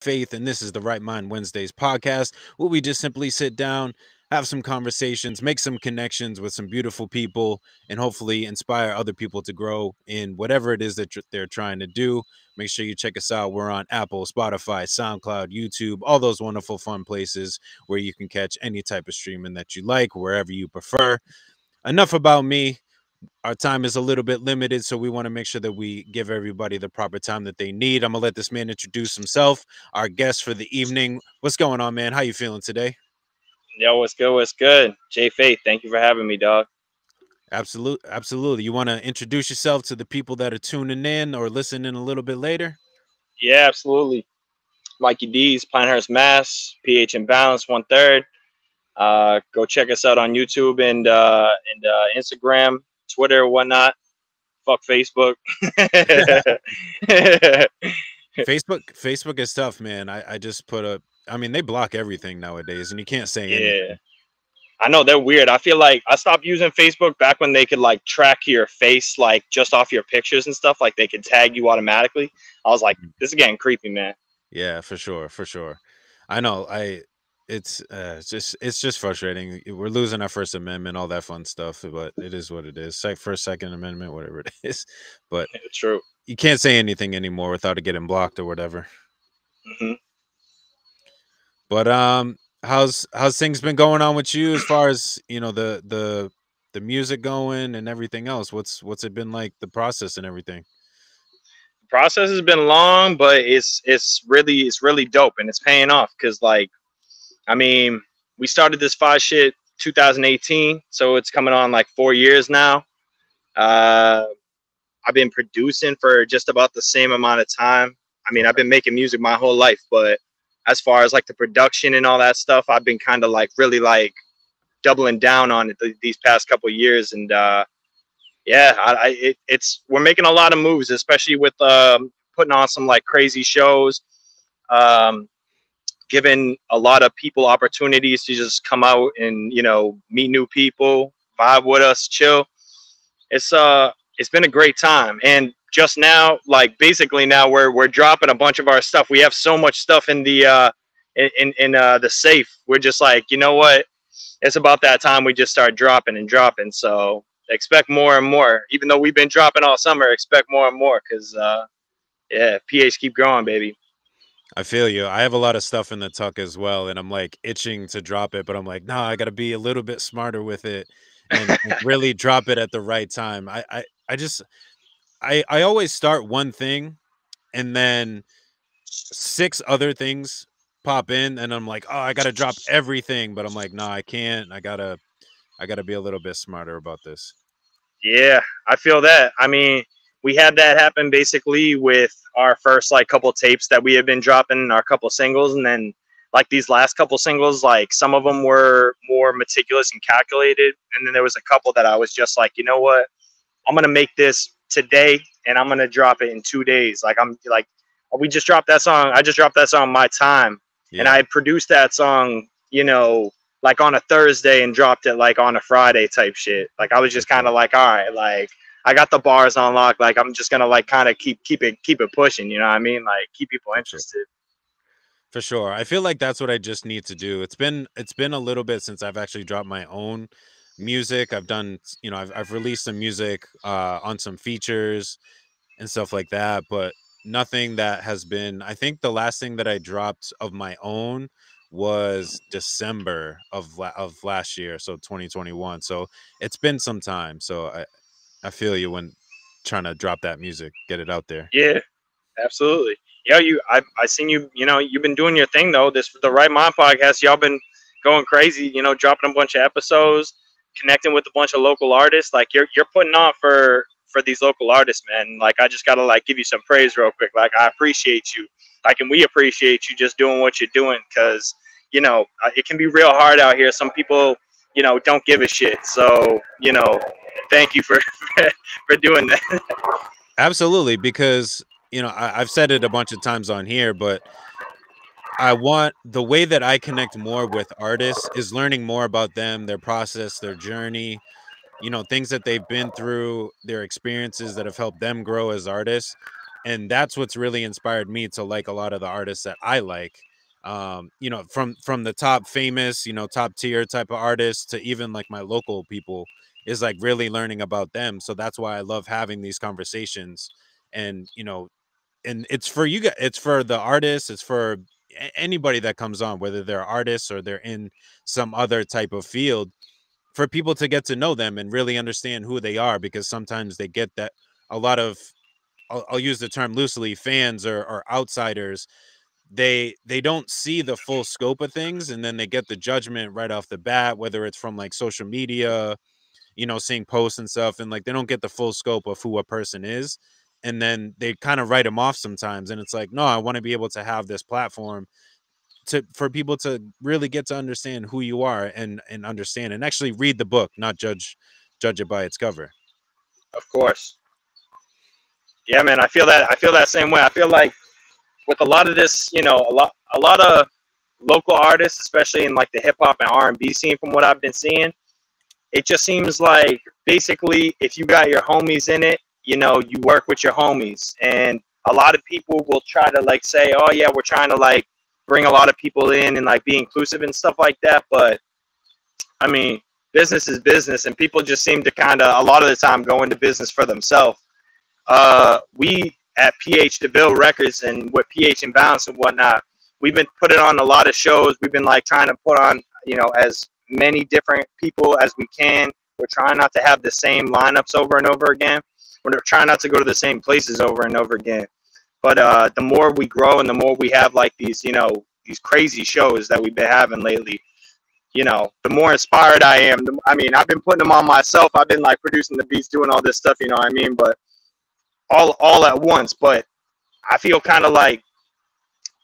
Faith, and this is the Right Mind Wednesdays podcast, where we just simply sit down, have some conversations, make some connections with some beautiful people, and hopefully inspire other people to grow in whatever it is that they're trying to do. Make sure you check us out. We're on Apple, Spotify, SoundCloud, YouTube, all those wonderful, fun places where you can catch any type of streaming that you like, wherever you prefer. Enough about me. Our time is a little bit limited, so we want to make sure that we give everybody the proper time that they need. I'm gonna let this man introduce himself, our guest for the evening. What's going on, man? How you feeling today? Yo, what's good? What's good? Jay Faith, thank you for having me, dog. Absolutely. You want to introduce yourself to the people that are tuning in or listening a little bit later? Yeah, absolutely. Mikey D's, Pinehurst, Mass, PH Imbalance, 1/3. Go check us out on YouTube and Instagram, Twitter, whatnot. Fuck Facebook. Facebook is tough, man. I just put a. I mean, they block everything nowadays, and you can't say Yeah, anything. I know they're weird. I feel like I stopped using Facebook back when they could like track your face, like just off your pictures and stuff. Like they could tag you automatically. I was like, this is getting creepy, man. Yeah, for sure, for sure. I know. It's just frustrating. We're losing our First Amendment, all that fun stuff, but it is what it is. First, Second Amendment, whatever it is. But True. you can't say anything anymore without it getting blocked or whatever. Hmm. But how's things been going on with you as far as the music going and everything else? What's it been like, the process and everything? Process has been long, but it's really dope and it's paying off because like I mean we started this five shit 2018, so it's coming on like 4 years now. Uh, I've been producing for just about the same amount of time. I mean, I've been making music my whole life, but as far as like the production and all that stuff, I've been kind of like really like doubling down on it these past couple of years, and yeah, it's we're making a lot of moves, especially with putting on some like crazy shows, um, giving a lot of people opportunities to just come out and meet new people, vibe with us, chill. It's been a great time, and just now, like basically now we're dropping a bunch of our stuff. We have so much stuff in the safe. We're just like, you know what? It's about that time we just start dropping and dropping. So expect more and more. Even though we've been dropping all summer, expect more and more because yeah, PH keep growing, baby. I feel you. I have a lot of stuff in the tuck as well, and I'm like itching to drop it, but I'm like, no, I got to be a little bit smarter with it and really drop it at the right time. I just I always start one thing and then six other things pop in, and I'm like, oh, I got to drop everything, but I'm like, no, I can't. I gotta be a little bit smarter about this. Yeah, I feel that. I mean, we had that happen basically with our first like couple tapes that we had been dropping, our couple singles, and then like these last couple singles, like some of them were more meticulous and calculated, and then there was a couple that I was just like, you know what, I'm gonna make this today, and I'm gonna drop it in 2 days. Like I'm like, we just dropped that song. I just dropped that song, My Time, and I Yeah, had produced that song, like on a Thursday and dropped it like on a Friday type shit. Like I was for just kind sure. of like, all right, like I got the bars on lock. Like I'm just gonna like kind of keep it pushing. You know what I mean? Like keep people For sure. interested. For sure. I feel like that's what I just need to do. It's been a little bit since I've actually dropped my own music. I've done, I've released some music on some features and stuff like that, but nothing that has been. I think the last thing that I dropped of my own was December of last year, so 2021. So it's been some time. So I feel you when trying to drop that music, get it out there. Yeah, absolutely. Yeah, I seen you. You've been doing your thing though. This the Right Mind podcast. Y'all been going crazy. Dropping a bunch of episodes, connecting with a bunch of local artists. Like you're putting on for these local artists, man. Like I just gotta like give you some praise real quick. Like I appreciate you. Like and we appreciate you just doing what you're doing because it can be real hard out here. Some people don't give a shit. So thank you for for doing that. Absolutely, because I've said it a bunch of times on here, but I want the way that I connect more with artists is learning more about them, their process, their journey, things that they've been through, their experiences that have helped them grow as artists. and that's what's really inspired me to like a lot of the artists that I like. You know, from the top famous, you know, top tier type of artists to even like my local people, is like really learning about them. So that's why I love having these conversations. And you know, and it's for you guys, it's for the artists, it's for anybody that comes on, whether they're artists or they're in some other type of field, for people to get to know them and really understand who they are, because sometimes they get that a lot of, I'll use the term loosely, fans or outsiders, they don't see the full scope of things, and then they get the judgment right off the bat, whether it's from like social media, you know, seeing posts and stuff, and like they don't get the full scope of who a person is, and then they kind of write them off sometimes. And it's like, no, I want to be able to have this platform to, for people to really get to understand who you are, and understand and actually read the book, not judge it by its cover. Of course. Yeah, man, I feel that same way. I feel like with a lot of this, you know, a lot of local artists, especially in like the hip hop and R&B scene, from what I've been seeing, it just seems like basically if you got your homies in it, you know, you work with your homies. And a lot of people will try to like say, oh yeah, we're trying to like bring a lot of people in and like be inclusive and stuff like that. But I mean, business is business, and people just seem to kind of a lot of the time go into business for themselves. We at PH DeVille Records and with PH Imbalance and whatnot, we've been putting on a lot of shows. We've been like trying to put on, you know, as many different people as we can. We're trying not to have the same lineups over and over again. We're trying not to go to the same places over and over again. But the more we grow and the more we have like these, you know, these crazy shows that we've been having lately, you know, the more inspired I am. I mean, I've been putting them on myself. I've been like producing the beats, doing all this stuff, you know what I mean? But all at once. But I feel kind of like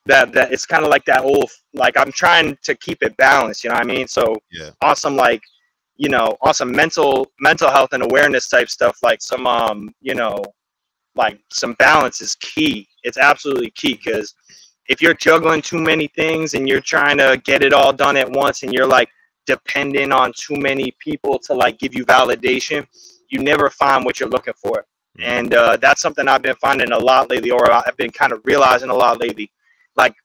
that it's kind of like that old, like I'm trying to keep it balanced, you know what I mean? So Yeah. awesome, like, you know, awesome mental health and awareness type stuff, like some you know, like some balance is key. It's absolutely key, because if you're juggling too many things and you're trying to get it all done at once, and you're like dependent on too many people to like give you validation, you never find what you're looking for. And that's something I've been finding a lot lately, or I've been kind of realizing a lot lately. Like,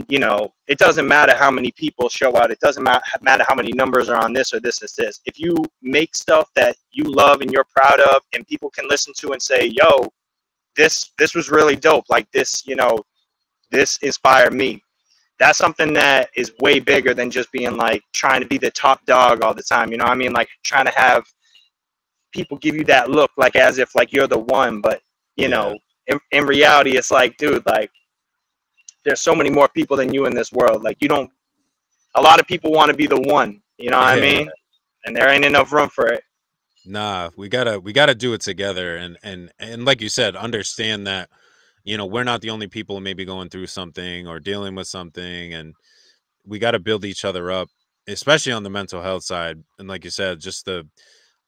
you know, it doesn't matter how many people show out. It doesn't matter how many numbers are on this or this. If you make stuff that you love and you're proud of, and people can listen to and say, yo, this was really dope. Like this, you know, this inspired me. That's something that is way bigger than just being like trying to be the top dog all the time. You know what I mean? Like trying to have people give you that look, like as if like you're the one. But, you know, in reality, it's like, dude, like there's so many more people than you in this world. Like you don't, a lot of people want to be the one, you know what I mean? And there ain't enough room for it. Nah, we gotta do it together, and like you said, understand that, you know, we're not the only people maybe going through something or dealing with something, and we got to build each other up, especially on the mental health side. And like you said, just the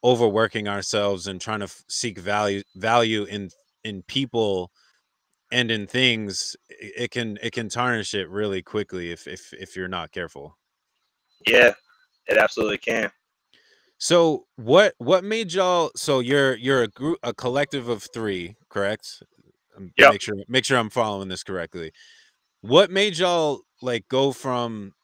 overworking ourselves and trying to seek value in people and in things, it can tarnish it really quickly if you're not careful. Yeah, it absolutely can. So what made y'all, so you're a group, a collective of 3, correct? Yep. Make sure I'm following this correctly. What made y'all like go from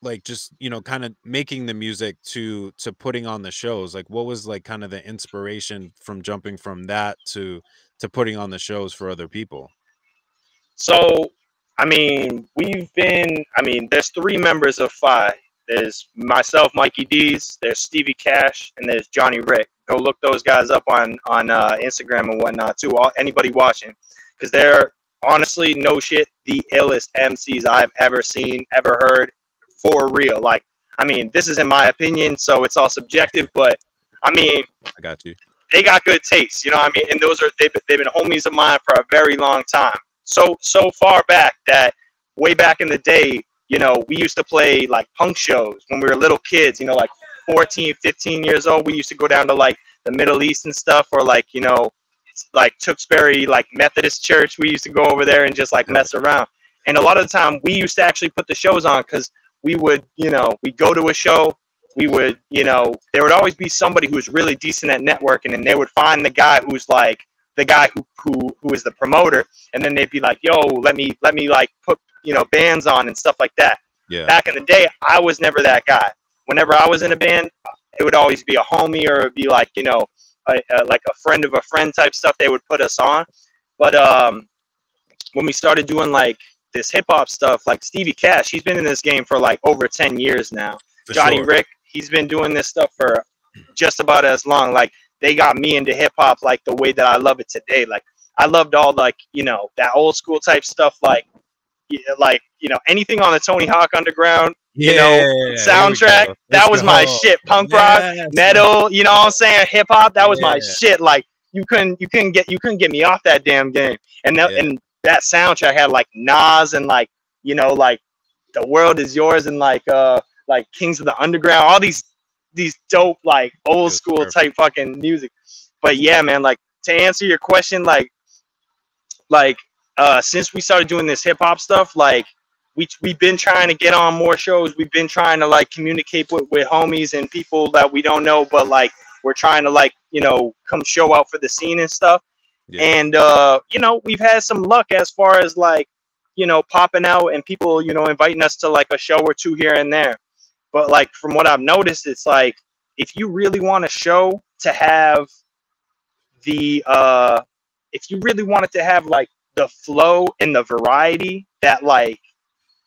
like just, you know, kind of making the music to putting on the shows? Like what was like kind of the inspiration from jumping from that to putting on the shows for other people? So, I mean, there's 3 members of 5. There's myself, Mikey D's, there's Stevie Cash, and there's Johnny Rick. Go look those guys up on Instagram and whatnot too. Anybody watching, because they're honestly, no shit, the illest MCs I've ever seen, ever heard, for real. Like, I mean, this is in my opinion, so it's all subjective, but I mean, I got you. They got good taste, you know what I mean? And they've been homies of mine for a very long time. So far back that way back in the day, you know, we used to play like punk shows when we were little kids, you know, like 14, 15 years old. We used to go down to like the Middle East and stuff, or like, you know, like Tewksbury, like Methodist church. We used to go over there and just like mess around. And a lot of the time we used to actually put the shows on, because we would, you know, we'd go to a show, we would, you know, there would always be somebody who was really decent at networking, and they would find the guy who's like the guy who is the promoter, and then they'd be like, yo, let me like put, you know, bands on and stuff like that. Yeah. Back in the day, I was never that guy. Whenever I was in a band, it would always be a homie, or it'd be like, you know, like a friend of a friend type stuff. They would put us on. But when we started doing like this hip hop stuff, like Stevie Cash, he's been in this game for like over 10 years now. For Johnny sure. Rick, he's been doing this stuff for just about as long. Like, they got me into hip hop like the way that I love it today. Like, I loved all, like, you know, that old school type stuff, like you know, anything on the Tony Hawk Underground, you know, soundtrack. That was my shit. Punk rock, metal, you know what I'm saying? Hip hop, that was my shit. Like, you couldn't get me off that damn game. And that soundtrack had like Nas and like, you know, like The World Is Yours and like Kings of the Underground, all these dope like old school type fucking music. But yeah, man, like, to answer your question, like since we started doing this hip hop stuff, like we've been trying to get on more shows. We've been trying to like communicate with homies and people that we don't know, but like we're trying to like, you know, come show out for the scene and stuff. Yeah. And you know, we've had some luck as far as like, you know, popping out and people, you know, inviting us to like a show or two here and there. But like, from what I've noticed, it's like, if you really want a show to have the if you really want it to have like the flow and the variety that, like,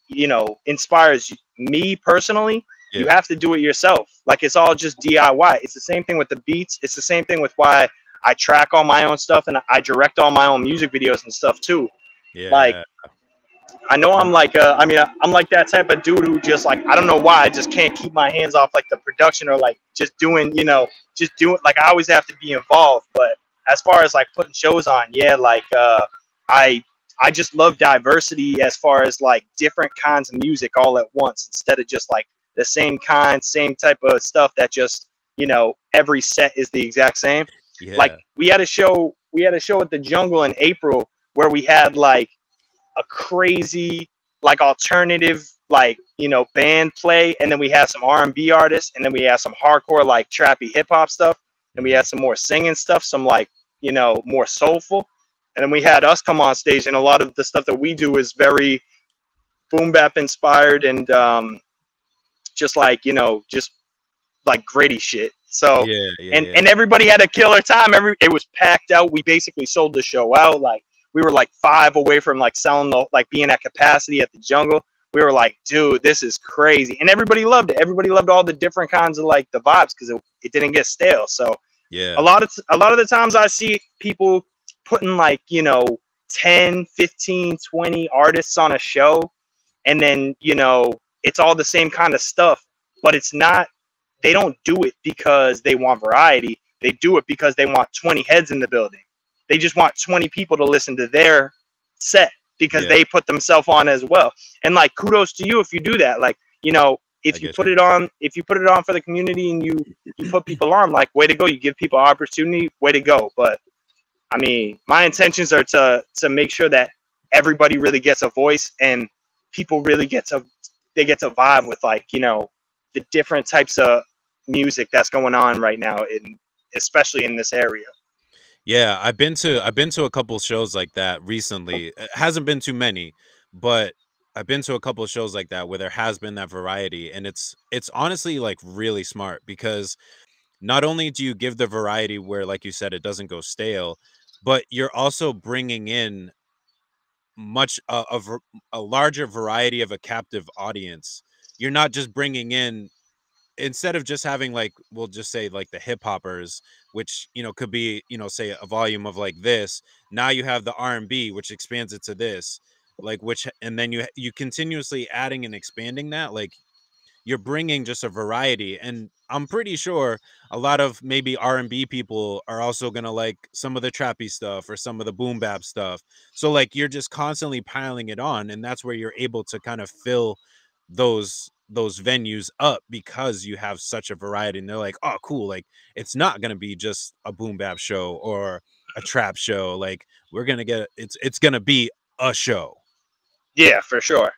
you know, inspires me personally, you have to do it yourself. Like, it's all just DIY. It's the same thing with the beats. It's the same thing with why I track all my own stuff and I direct all my own music videos and stuff too. Yeah. Like, I know I'm like, I mean, I'm like that type of dude who just like, I don't know why, I just can't keep my hands off like the production or like just doing, you know, just doing, like, I always have to be involved. But as far as like putting shows on, yeah, like, I just love diversity as far as like different kinds of music all at once, instead of just like the same kind, same type of stuff that just, you know, every set is the exact same. Yeah. Like, we had a show at the Jungle in April where we had like a crazy like alternative, like, you know, band play, and then we had some R&B artists, and then we had some hardcore like trappy hip hop stuff, and we had some more singing stuff, some like, you know, more soulful. And then we had us come on stage, and a lot of the stuff that we do is very boom bap inspired and just like, you know, just like gritty shit. So and everybody had a killer time. It was packed out. We basically sold the show out. Like, we were like 5 away from like selling the, like being at capacity at the Jungle. We were like, dude, this is crazy. And everybody loved it. Everybody loved all the different kinds of like the vibes, because it didn't get stale. So yeah, a lot of the times I see people putting like, you know, 10, 15, 20 artists on a show, and then, you know, it's all the same kind of stuff, but it's not, they don't do it because they want variety. They do it because they want 20 heads in the building. They just want 20 people to listen to their set because they put themselves on as well. And like, kudos to you if you do that. Like, you know, if you put it on for the community and you put people on, like, way to go. You give people opportunity, way to go. But I mean, my intentions are to make sure that everybody really gets a voice and people really get to vibe with, like, you know, the different types of music that's going on right now, especially in this area. Yeah, I've been to a couple shows like that recently. It hasn't been too many, but I've been to a couple of shows like that where there has been that variety, and it's honestly like really smart, because not only do you give the variety where, like you said, it doesn't go stale, but you're also bringing in a larger variety of a captive audience. You're not just bringing in, instead of just having, like, we'll just say like the hip hoppers, which, you know, could be, you know, say a volume of like this. Now you have the R&B, which expands it to this, like, which, and then you continuously adding and expanding that. Like, you're bringing just a variety. And I'm pretty sure a lot of maybe R&B people are also gonna like some of the trappy stuff or some of the boom bap stuff. So like, you're just constantly piling it on, and that's where you're able to kind of fill those venues up, because you have such a variety. And they're like, oh cool, like, it's not gonna be just a boom bap show or a trap show. Like, we're gonna get it's gonna be a show. Yeah, for sure.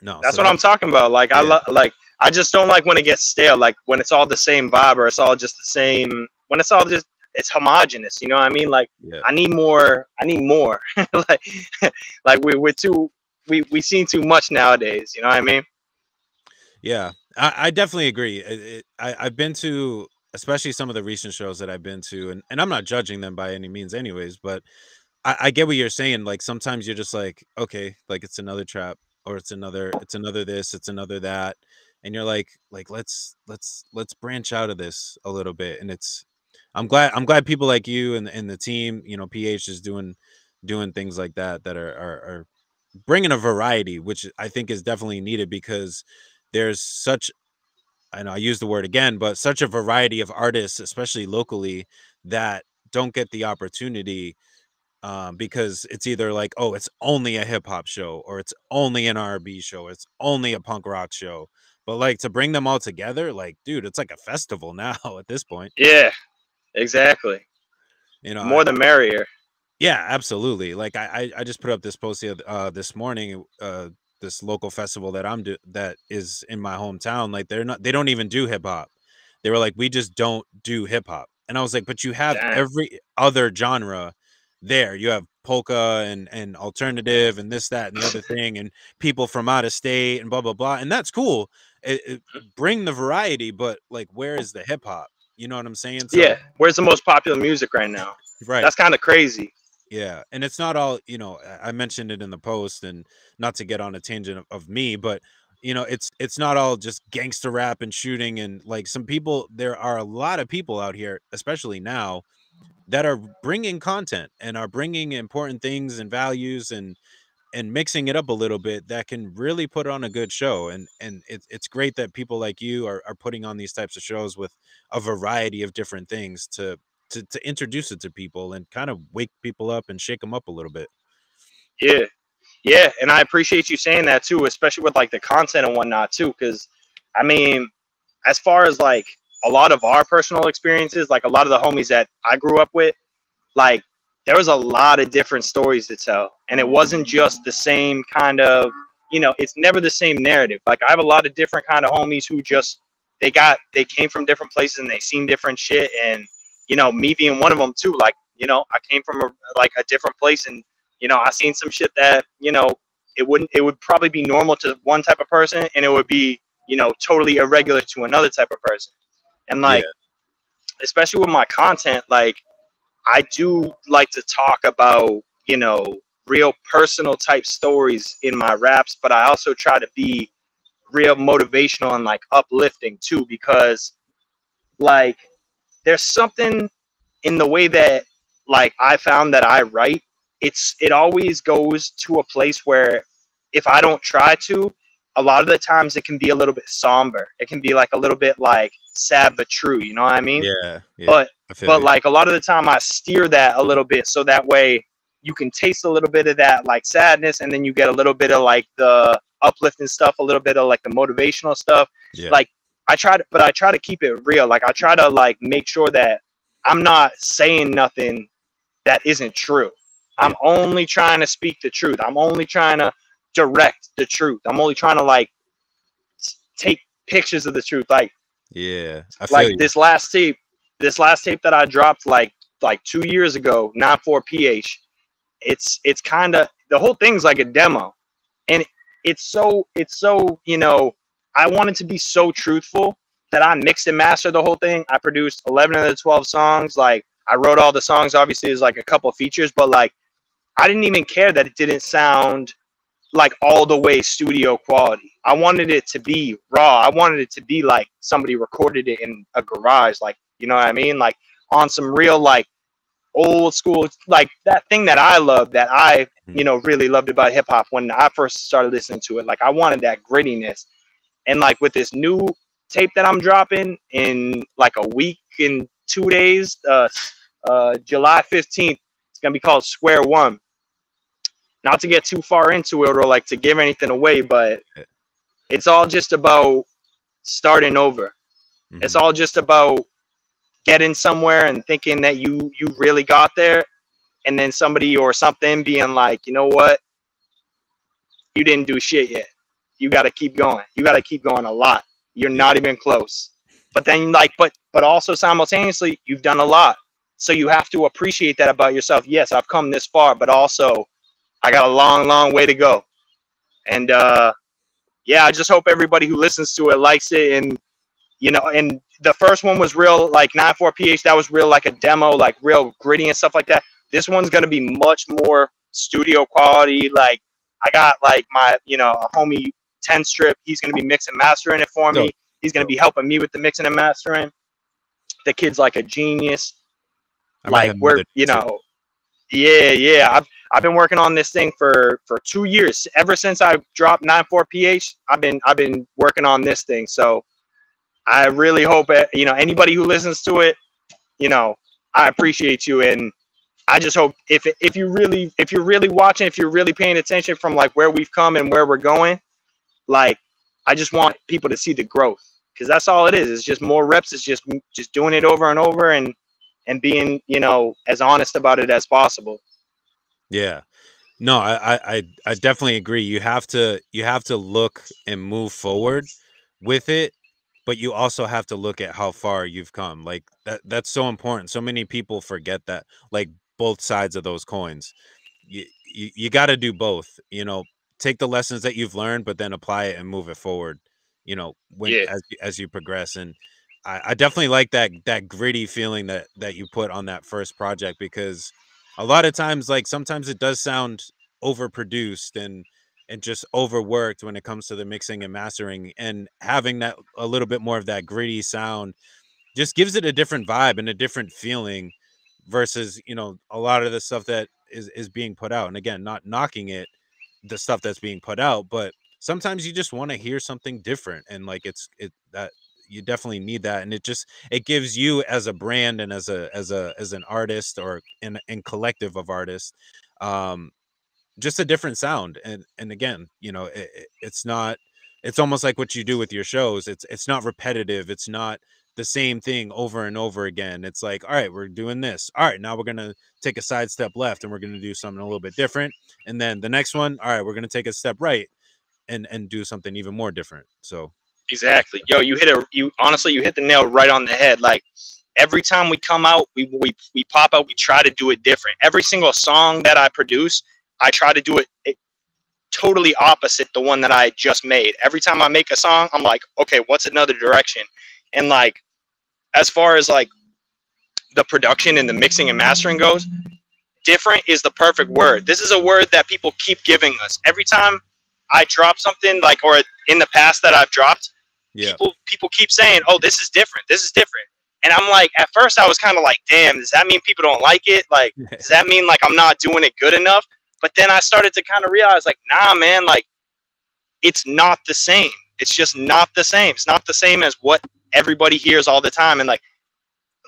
No, that's what I'm talking about. Like, I just don't like when it gets stale, like when it's all the same vibe, or it's all just the same, when it's all just, it's homogenous. You know what I mean? Like Yeah. I need more. like we seen too much nowadays. You know what I mean? Yeah, I definitely agree. I've been to, especially some of the recent shows that I've been to, and I'm not judging them by any means, anyways. But I get what you're saying. Like sometimes you're just like, okay, like it's another trap, or it's another this, it's another that, and you're like let's branch out of this a little bit. And I'm glad people like you and the team, you know, PH is doing things like that that are bringing a variety, which I think is definitely needed because there's such, I know I use the word again, but such a variety of artists, especially locally, that don't get the opportunity because it's either like, oh, it's only a hip hop show, or it's only an R&B show, it's only a punk rock show. But like to bring them all together, like, dude, it's like a festival now at this point. Yeah, exactly. You know, More the merrier. yeah, absolutely. Like I just put up this post this morning. This local festival that that is in my hometown. Like they don't even do hip hop. They were like, we just don't do hip hop. And I was like, but you have Damn. every other genre there. You have polka and alternative and this, that, and the other thing, and people from out of state and blah blah blah. And that's cool. Bring the variety, but like, where is the hip hop? You know what I'm saying? So Yeah. Where's the most popular music right now? right. That's kind of crazy. Yeah, and it's not all, you know, I mentioned it in the post, and not to get on a tangent of me, but you know, it's not all just gangster rap and shooting. And like some people, there are a lot of people out here, especially now, that are bringing content and are bringing important things and values and mixing it up a little bit that can really put on a good show. And it's great that people like you are putting on these types of shows with a variety of different things to introduce it to people and kind of wake people up and shake them up a little bit. Yeah. Yeah. And I appreciate you saying that too, especially with like the content and whatnot too. Cause I mean, as far as like a lot of our personal experiences, like a lot of the homies that I grew up with, like there was a lot of different stories to tell. And it wasn't just the same kind of, you know, it's never the same narrative. Like I have a lot of different kind of homies who just, they came from different places and they seen different shit. And, you know, me being one of them too, like, you know, I came from a different place, and, you know, I seen some shit that, you know, it would probably be normal to one type of person, and it would be, you know, totally irregular to another type of person. And like, especially with my content, like I do like to talk about, you know, real personal type stories in my raps, but I also try to be real motivational and like uplifting too, because like there's something in the way that like I found that I write. It always goes to a place where if I don't try to, a lot of the times it can be a little bit somber. It can be like a little bit like sad but true, you know what I mean? Yeah. But like a lot of the time I steer that a little bit so that way you can taste a little bit of that like sadness, and then you get a little bit of like the uplifting stuff, a little bit of like the motivational stuff. Yeah. Like I try to keep it real. Like I try to like make sure that I'm not saying nothing that isn't true. I'm only trying to speak the truth. I'm only trying to direct the truth. I'm only trying to like take pictures of the truth. Like, yeah, I feel like you. this last tape that I dropped like 2 years ago, not for PH. It's kind of, the whole thing's like a demo, and it's so, you know, I wanted to be so truthful that I mixed and mastered the whole thing. I produced 11 of the 12 songs. Like I wrote all the songs. Obviously, there's like a couple features, but like I didn't even care that it didn't sound like all the way studio quality. I wanted it to be raw. I wanted it to be like somebody recorded it in a garage, like, you know what I mean? Like on some real like old school, like that thing that I love, that I, you know, really loved about hip hop when I first started listening to it. Like I wanted that grittiness. And like with this new tape that I'm dropping in like a week and 2 days, July 15th, it's gonna be called Square One. Not to get too far into it or like to give anything away, but it's all just about starting over. It's all just about getting somewhere and thinking that you really got there, and then somebody or something being like, you know what, you didn't do shit yet. You got to keep going. You got to keep going a lot. You're not even close. But then like, but also simultaneously, you've done a lot. So you have to appreciate that about yourself. Yes, I've come this far, but also I got a long, long way to go. And yeah, I just hope everybody who listens to it likes it. And and the first one was real, like 9/4 that was real, like a demo, like real gritty and stuff like that. This one's gonna be much more studio quality. Like I got like my a homie 10 strip. He's gonna be mixing mastering it for me. He's gonna be helping me with the mixing and mastering. The kid's like a genius. Like we're yeah. I've been working on this thing for 2 years. Ever since I dropped 9/4 I've been working on this thing. So I really hope anybody who listens to it, I appreciate you, and I just hope if you're really watching, if you're really paying attention from like where we've come and where we're going, like I just want people to see the growth, because that's all it is. It's just more reps. It's just doing it over and over and being as honest about it as possible. Yeah. No, I definitely agree. You have to look and move forward with it, but you also have to look at how far you've come. Like that's so important. So many people forget that, like both sides of those coins. You got to do both, take the lessons that you've learned, but then apply it and move it forward, as you progress. And I definitely like that gritty feeling that you put on that first project, because a lot of times, like sometimes it does sound overproduced and just overworked when it comes to the mixing and mastering, and having that a little bit more of that gritty sound just gives it a different vibe and a different feeling versus a lot of the stuff that is being put out. And again, not knocking the stuff that's being put out, but sometimes you just want to hear something different, and like that you definitely need that. And it gives you as a brand and as an artist, or in collective of artists, just a different sound. And again, it's almost like what you do with your shows. It's not repetitive. It's not the same thing over and over again. It's like, all right, we're doing this. All right, now we're going to take a side step left and we're going to do something a little bit different. And then the next one, all right, we're going to take a step right and do something even more different. So exactly. Yo, honestly, you hit the nail right on the head. Like every time we come out, we pop out, we try to do it different. Every single song that I produce, I try to do it totally opposite the one that I just made. Every time I make a song, I'm like, okay, what's another direction? And like, as far as like the production and the mixing and mastering goes, different is the perfect word. This is a word that people keep giving us. Every time I drop something, like, or in the past that I've dropped, people keep saying, oh, this is different. This is different. And I'm like, at first I was kind of like, damn, does that mean people don't like it? Like, does that mean like I'm not doing it good enough? But then I started to kind of realize, like, nah, man, like, it's not the same. It's just not the same. It's not the same as what everybody hears all the time. And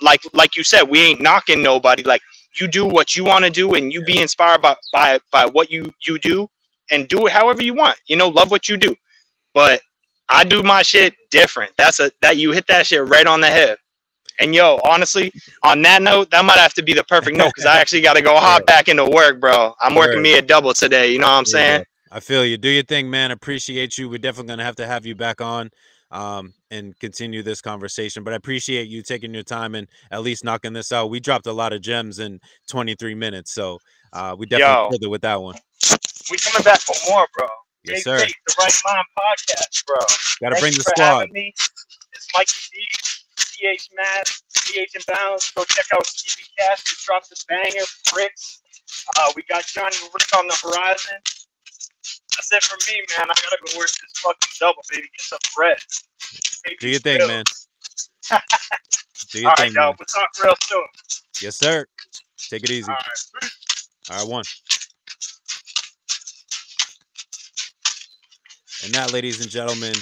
like you said, we ain't knocking nobody. Like, you do what you want to do, and you be inspired by what you do, and do it however you want. Love what you do. But I do my shit different. That you hit that shit right on the head. And yo, honestly, on that note, that might have to be the perfect note, because I actually got to go hop back into work, bro. I'm working me a double today. You know what I'm saying? I feel you. Do your thing, man. Appreciate you. We're definitely going to have you back on and continue this conversation. But I appreciate you taking your time and at least knocking this out. We dropped a lot of gems in 23 minutes. So we definitely killed it with that one. We coming back for more, bro. Yes, sir. The Right Mind Podcast, bro. Got to bring the squad. It's Mikey D, CH Mass, CH Imbalance. Go check out Stevie Cash. Just dropped a banger, Bricks. We got Johnny Rick on the horizon. That's it for me, man. I gotta go work this fucking double, baby. Get some bread. Do your thing, man. Do your thing, man. We'll talk real soon. Yes, sir. Take it easy. All right, one. And that, ladies and gentlemen,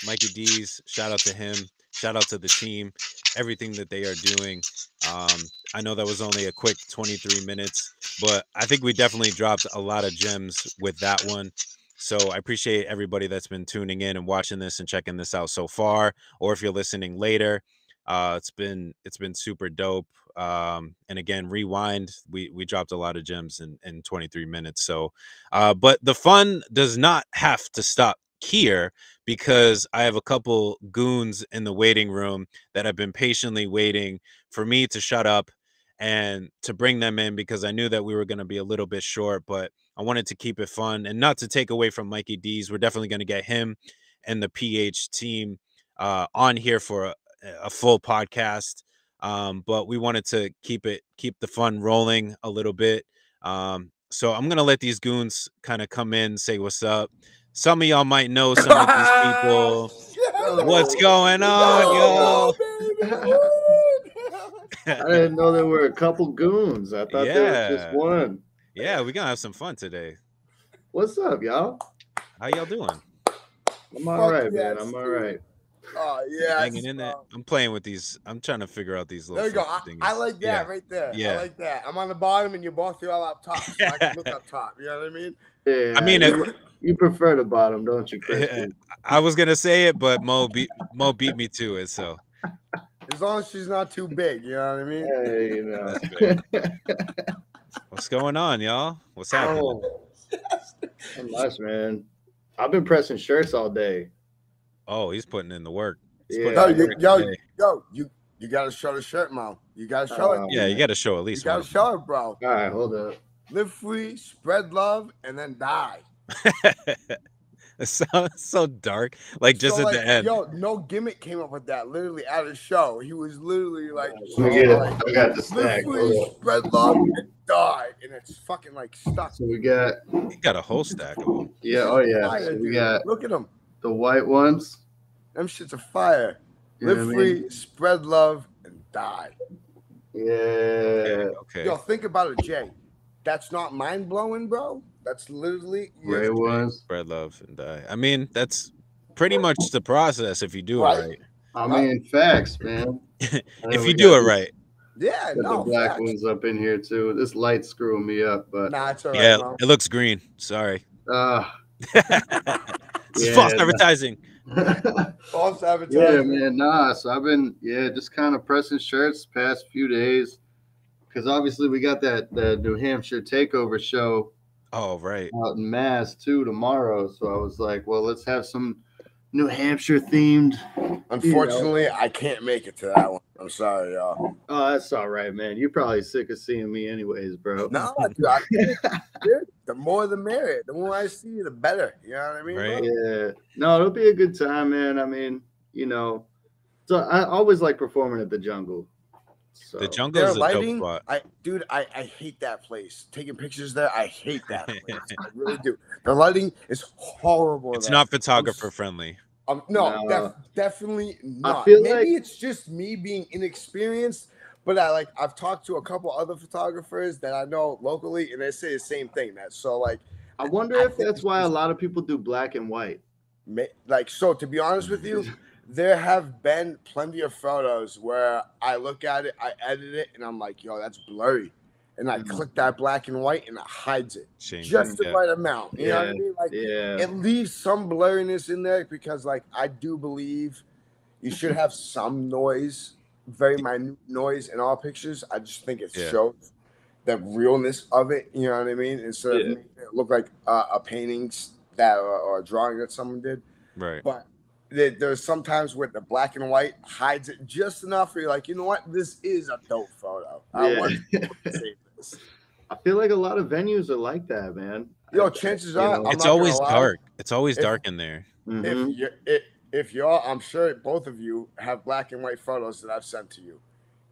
Mikey D's, shout out to him. Shout out to the team, everything that they are doing. I know that was only a quick 23 minutes, but I think we definitely dropped a lot of gems with that one. So I appreciate everybody that's been tuning in and watching this and checking this out so far, or if you're listening later. It's been super dope. And again, rewind, we dropped a lot of gems in 23 minutes. So but the fun does not have to stop here, because I have a couple goons in the waiting room that have been patiently waiting for me to shut up and to bring them in because I knew that we were going to be a little bit short, but I wanted to keep it fun and not to take away from Mikey D's. We're definitely going to get him and the PH team on here for a full podcast. But we wanted to keep the fun rolling a little bit. So I'm gonna let these goons kind of come in, say what's up. Some of y'all might know some of these people. What's going on, y'all? I didn't know there were a couple goons. I thought there was just one. Yeah, we're gonna have some fun today. What's up, y'all? How y'all doing? I'm all right, man. I'm all right. Oh yeah, hanging in there. I'm playing with these. I'm trying to figure out these little. There you go. I like that right there. Yeah. I like that. I'm on the bottom, and you're both all up top. So I can look up top. You know what I mean? Yeah. I mean, you prefer the bottom, don't you, Chris? I was gonna say it, but Mo beat me to it. So as long as she's not too big, you know what I mean? Hey, you know. What's going on, y'all? What's happening? Nice, man. I've been pressing shirts all day. Oh, he's putting in the work. Yeah. Yo, you gotta show the shirt, Mo. You gotta show it. Yeah, you gotta show at least. You gotta show it, bro. All right, hold up. Live free, spread love, and then die. It's so dark. Like just so, at the end. Yo, no gimmick came up with that. Literally at a show, he was literally like, I got the stack. Live free, spread love, and die, and it's fucking like stuck. So we got. You got a whole stack of them. Yeah. Oh yeah. Fire, So we got. Look at them. The white ones. Them shits are fire. You Live free, spread love, and die. Yeah. Okay. Yo, think about it, Jay. That's not mind blowing, bro. That's literally gray ones. Spread love and die. I mean, that's pretty much the process if you do it right. I mean, facts, man. If you do it right. Yeah, no. The black ones up in here too. This light's screwing me up, but nah, it's all right. Yeah, bro. It looks green. Sorry. It's false advertising. False advertising. Yeah, man. Nah, so I've been just kind of pressing shirts the past few days because obviously we got the New Hampshire takeover show. Oh, right. Out in Mass too tomorrow. So I was like, well, let's have some New Hampshire themed. Unfortunately, I can't make it to that one. I'm sorry, y'all. Oh, that's all right, man. You're probably sick of seeing me anyways, bro. No, dude, the more the merrier. The more I see you, the better. You know what I mean? Right. Yeah. No, it'll be a good time, man. I mean, so I always like performing at the Jungle. So. The Jungle is a dope spot. I hate that place. Taking pictures there, I hate that place. I really do. The lighting is horrible. It's not photographer friendly. No, definitely not. I feel Maybe it's just me being inexperienced, but I've talked to a couple other photographers that I know locally, and they say the same thing. I wonder if that's why a lot of people do black and white. So to be honest with you, there have been plenty of photos where I look at it, I edit it, and I'm like, yo, that's blurry. And I click that black and white, and it hides it just the right amount. You know what I mean? It leaves some blurriness in there because, I do believe you should have some noise, very minute noise in all pictures. I just think it shows the realness of it. You know what I mean? Instead of making it look like a painting or a drawing that someone did. Right. But there's sometimes where the black and white hides it just enough for you, like, you know what? This is a dope photo. I want to say this. I feel like a lot of venues are like that, man. Yo, chances are it's always dark. It's always dark in there. Mm-hmm. If y'all, I'm sure both of you have black and white photos that I've sent to you.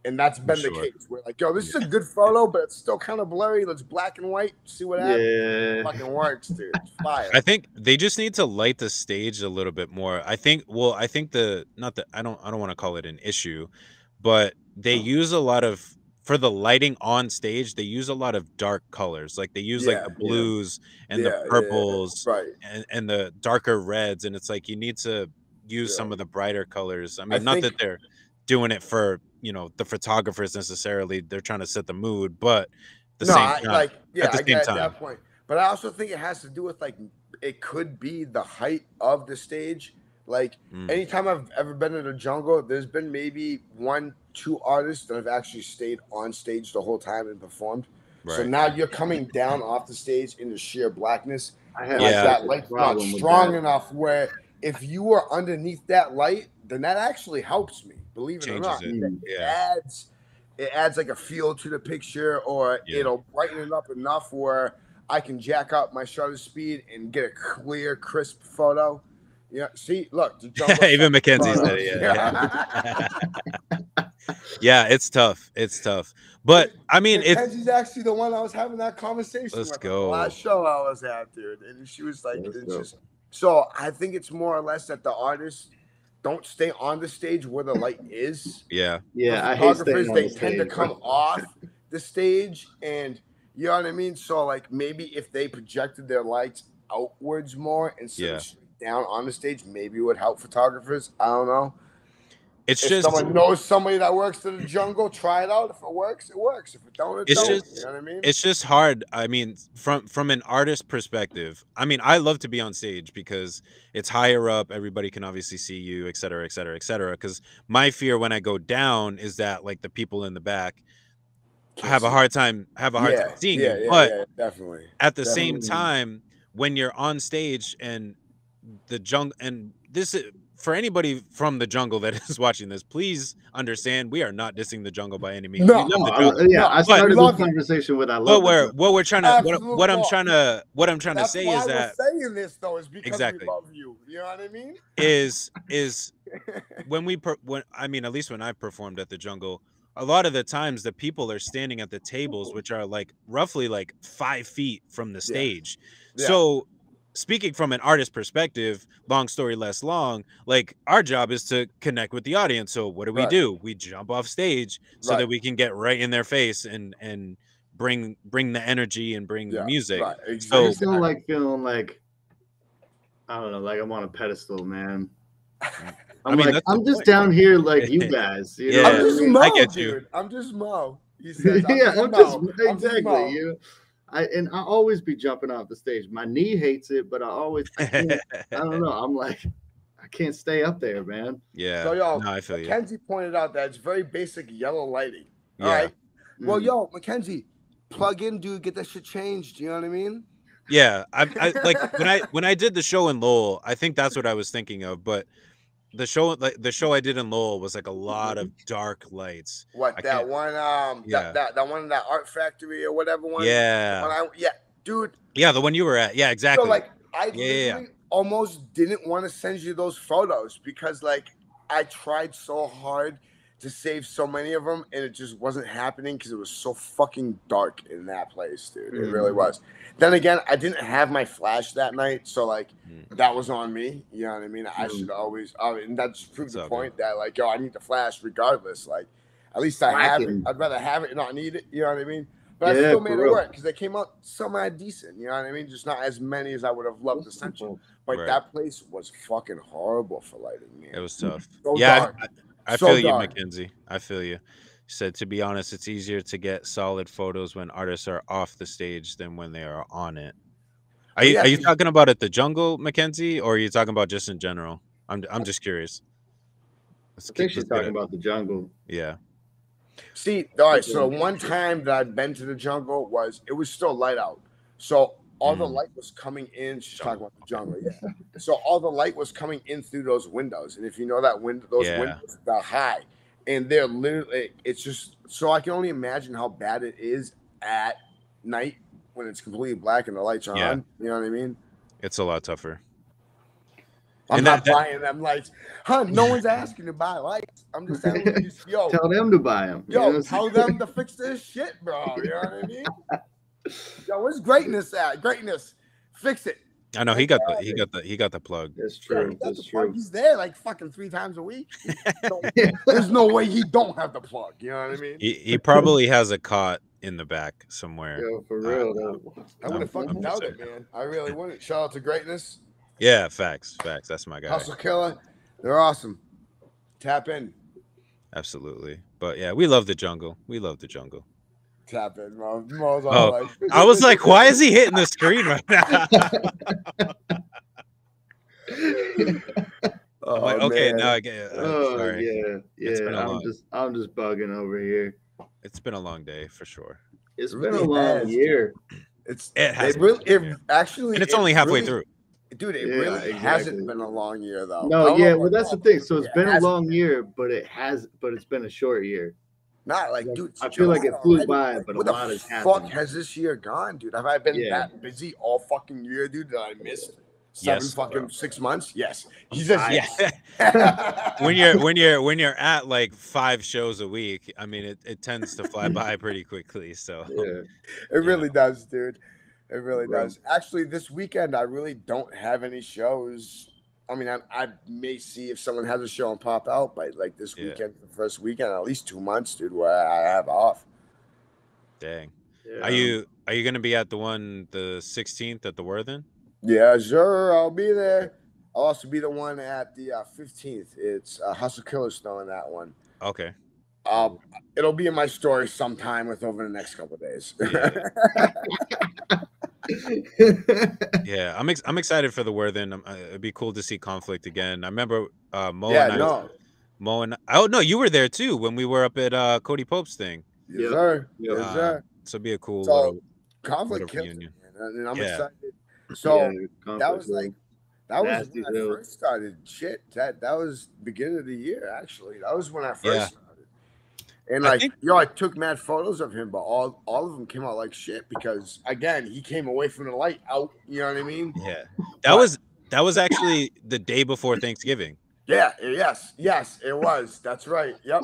And that's been the case. We're like, yo, this is a good photo, but it's still kind of blurry. Let's black and white, see what happens. Yeah. It fucking works, dude. It's fire. I think they just need to light the stage a little bit more. I think I don't want to call it an issue, but they use a lot of, for the lighting on stage, they use a lot of dark colors. Like they use the blues and the purples and the darker reds. And it's like, you need to use some of the brighter colors. I mean, not that they're doing it for, the photographers necessarily. They're trying to set the mood, but at the same time. That point. But I also think it has to do with it could be the height of the stage. Anytime I've ever been in the Jungle, there's been maybe 1-2 artists that have actually stayed on stage the whole time and performed. Right. So now you're coming down off the stage into sheer blackness. I have that light's not strong enough where if you were underneath that light, then that actually helps me. Believe it or not, it adds it adds like a feel to the picture, or it'll brighten it up enough where I can jack up my shutter speed and get a clear, crisp photo. Yeah, see, look, the jungle Even Mackenzie said it. Yeah, it's tough. It's tough. But I mean, Mackenzie's actually the one I was having that conversation Let's with. go. The last show I was at, dude, and she was like, so I think it's more or less that the artists don't stay on the stage where the light is. Yeah. The photographers, they tend to come off the stage, and you know what I mean. So like maybe if they projected their lights outwards more instead of down on the stage, maybe it would help photographers. I don't know. It's if just someone knows somebody that works in the jungle, try it out. If it works, it works. If it don't, it don't. Just, you know what I mean? It's just hard. I mean, from an artist perspective, I mean, I love to be on stage because it's higher up. Everybody can obviously see you, et cetera, et cetera, et cetera. Because my fear when I go down is that like the people in the back have a hard time seeing you. But definitely. At the same time, when you're on stage and the jungle, and this is for anybody from the jungle that is watching this, please understand we are not dissing the jungle by any means. I started the conversation with what I'm trying to say is that saying this though is because we love you. You know what I mean? Is when I mean, at least when I performed at the jungle, a lot of the times the people are standing at the tables, which are like roughly like 5 feet from the stage. So speaking from an artist perspective, long story less long, like our job is to connect with the audience. So what do? We jump off stage so that we can get right in their face and bring the energy and bring the music. Right. Exactly. So I just don't like feeling like, I don't know, like I'm on a pedestal, man. I'm just down here like you guys. You know? I'm just Mo, dude. I'm just Mo. He says, exactly. You. I always be jumping off the stage. My knee hates it, but I don't know. I'm like, I can't stay up there, man. Yeah. So yo, I feel you. Mackenzie pointed out that it's very basic yellow lighting. All right. Well, yo, Mackenzie, plug in, dude. Get that shit changed. You know what I mean? Yeah. I like when I did the show in Lowell, I think that's what I was thinking of, but the show I did in Lowell was like a lot of dark lights. That one in that art factory or whatever one? Dude. Yeah, the one you were at. Yeah, exactly. So like I literally almost didn't want to send you those photos because like I tried so hard to save so many of them and it just wasn't happening because it was so fucking dark in that place, dude. It really was. Then again, I didn't have my flash that night, so like that was on me. You know what I mean? I should always. And that just proves the point that like, yo, I need the flash regardless. Like, at least I have it. I'd rather have it and not need it. You know what I mean? But I still made it work because they came out semi decent. You know what I mean? Just not as many as I would have loved to send you. But that place was fucking horrible for lighting, man. It was tough. So dark. I feel you, Mackenzie. I feel you. Said, to be honest, it's easier to get solid photos when artists are off the stage than when they are on it. Are you talking about at the jungle, Mackenzie, or are you talking about just in general? I'm just curious. I think she's talking about the jungle. Yeah. See, all right. So one time that I'd been to the jungle it was still light out. So all the light was coming in. She's talking about the jungle. Yeah. So all the light was coming in through those windows, and if you know that windows are high. And they're literally, it's just, so I can only imagine how bad it is at night when it's completely black and the lights are on. You know what I mean? It's a lot tougher. I'm not buying them lights. No one's asking to buy lights. I'm just telling you, yo. Tell them to buy them. Yo, tell them to fix this shit, bro. You know what I mean? Yo, where's greatness at? Greatness. Fix it. I know he got the plug. That's true. That's true. He's there like fucking 3 times a week. There's no way he don't have the plug. You know what I mean? He probably has a cot in the back somewhere. Yo, for real. I would have fucking doubt it, man. I really wouldn't. Shout out to Greatness. Yeah, facts. That's my guy. Hustle Killer. They're awesome. Tap in. Absolutely. But yeah, we love the jungle. Tap in, Mo. I was like, why is he hitting the screen right now? Okay, now I get it. Sorry. Yeah. I'm just bugging over here. It's been a long day for sure. It's been a long year. Actually, and it's only halfway through. Dude, it really hasn't been a long year though. No, well, that's the thing. So it's been a long year, but it's been a short year. Not like, dude. I feel like it flew by, but what a lot has the happened. fuck has this year gone, dude? Have I been that busy all fucking year, dude? That I missed 6 months? Yes. He says yes. when you're at like 5 shows a week, I mean, it tends to fly by pretty quickly. So it really does, dude. It really does. Actually, this weekend I really don't have any shows. I mean, I may see if someone has a show and pop out, but like this weekend, the first weekend, at least 2 months, dude, where I have off. Dang. Yeah. Are you gonna be at the 16th at the Worthen? Yeah, sure. I'll be there. I'll also be the one at the 15th. It's Hustle Killers throwing that one. Okay. It'll be in my story sometime over the next couple of days. Yeah, I'm excited for the Worthen. It'd be cool to see Conflict again. I remember Mo and oh no, you were there too when we were up at Cody Pope's thing. Yes, sir. Yes, sir. So it'd be a cool little Conflict reunion. And I'm excited. So that was when I first started. Shit, that was beginning of the year. Actually, that was when I first started. And like, I took mad photos of him, but all of them came out like shit because again, he came away from the light out. You know what I mean? Yeah, that was actually the day before Thanksgiving. Yeah. Yes, it was. That's right. Yep.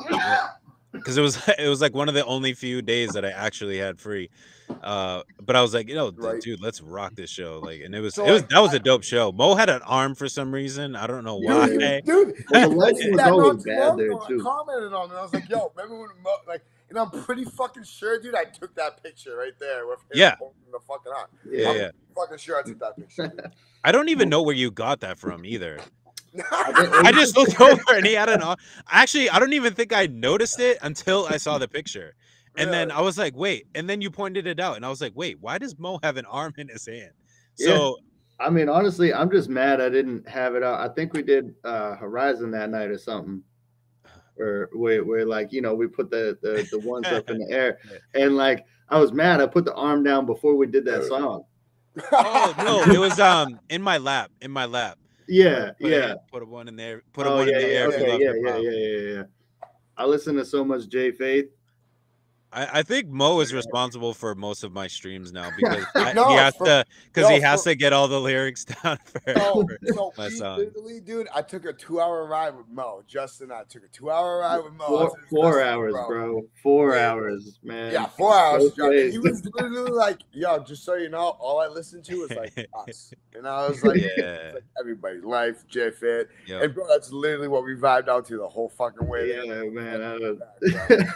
Because it was like one of the only few days that I actually had free. But I was like, dude, let's rock this show. Like, and that was a dope show. Mo had an arm for some reason. I don't know why. Dude, the lighting was always bad there too. I commented on it. I was like, yo, remember when Mo, like, and I'm pretty fucking sure, dude, I took that picture right there with him holding the fucking arm. I'm fucking sure I took that picture. I don't even know where you got that from either. I just looked over and he had an arm. Actually, I don't even think I noticed it until I saw the picture. And then I was like, wait. And then you pointed it out. And I was like, wait, why does Mo have an arm in his hand? So, I mean, honestly, I'm just mad I didn't have it out. I think we did Horizon that night or something. Or where like, we put the ones up in the air. And like, I was mad. I put the arm down before we did that song. Oh, no. It was in my lap. Yeah. Put one in there. Put one in the air. Okay, yeah. I listen to so much J Faith. I think Mo is responsible for most of my streams now because he has to get all the lyrics down for my song. Literally, dude, I took a 2-hour ride with Mo. Justin and I took a 2-hour ride with Mo. 4 hours, bro. 4 hours, man. Yeah, 4 hours. He was literally like, yo, just so you know, all I listened to was like us. And I was like, it's like everybody, Life, J Fit. And bro, that's literally what we vibed out to the whole fucking way. Yeah, man.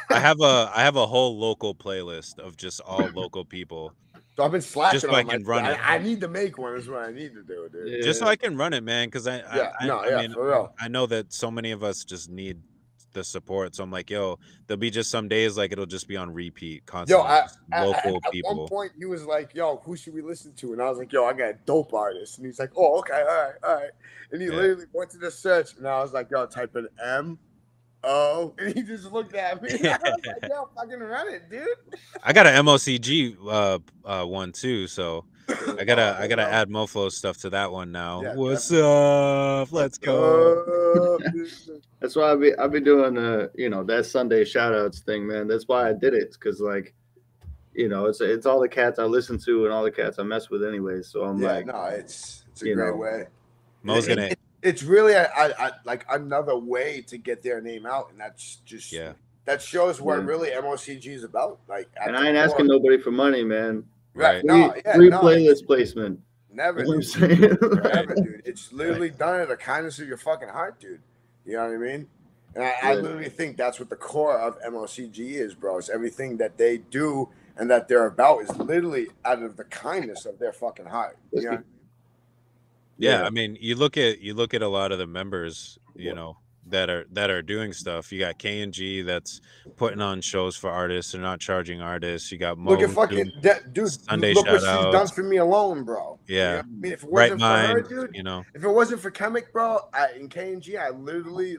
I have a whole local playlist of just all local people. So I've been slacking just so I can run it. I need to make one. Is what I need to do, dude. Yeah. Just so I can run it, man. Because I mean, for real. I know that so many of us just need the support. So I'm like, yo, there'll be just some days like it'll just be on repeat constantly. Local people. At one point, he was like, yo, who should we listen to? And I was like, yo, I got a dope artist. And he's like, oh, okay, all right. And he literally went to the search, and I was like, yo, type in M. Oh, and he just looked at me. I was like, yo, fucking run it, dude. I got an MOCG one too, so I gotta add MoFlo stuff to that one now. Yeah, what's up? Let's go. That's why I've been doing that Sunday shout outs thing, man. That's why I did it, because like, it's all the cats I listen to and all the cats I mess with anyway. So I'm it's a great way. Mo's gonna. It's really I like another way to get their name out, and that's just that shows what really MOCG is about. Like, and I ain't asking nobody for money, man. Right? Free playlist placement. Never, dude. Never, dude. It's literally done out of the kindness of your fucking heart, dude. You know what I mean? And I literally think that's what the core of MOCG is, bro. It's everything that they do and that they're about is literally out of the kindness of their fucking heart. You know what I mean? Yeah, I mean, you look at a lot of the members, that are doing stuff. You got K&G that's putting on shows for artists. They're not charging artists. You got Mo. Look at fucking dude. Sunday look what she's shout-outs. done for me alone, bro. Yeah. You know? I mean, if it wasn't for her, dude. You if it wasn't for Chemic, bro, in K&G, I literally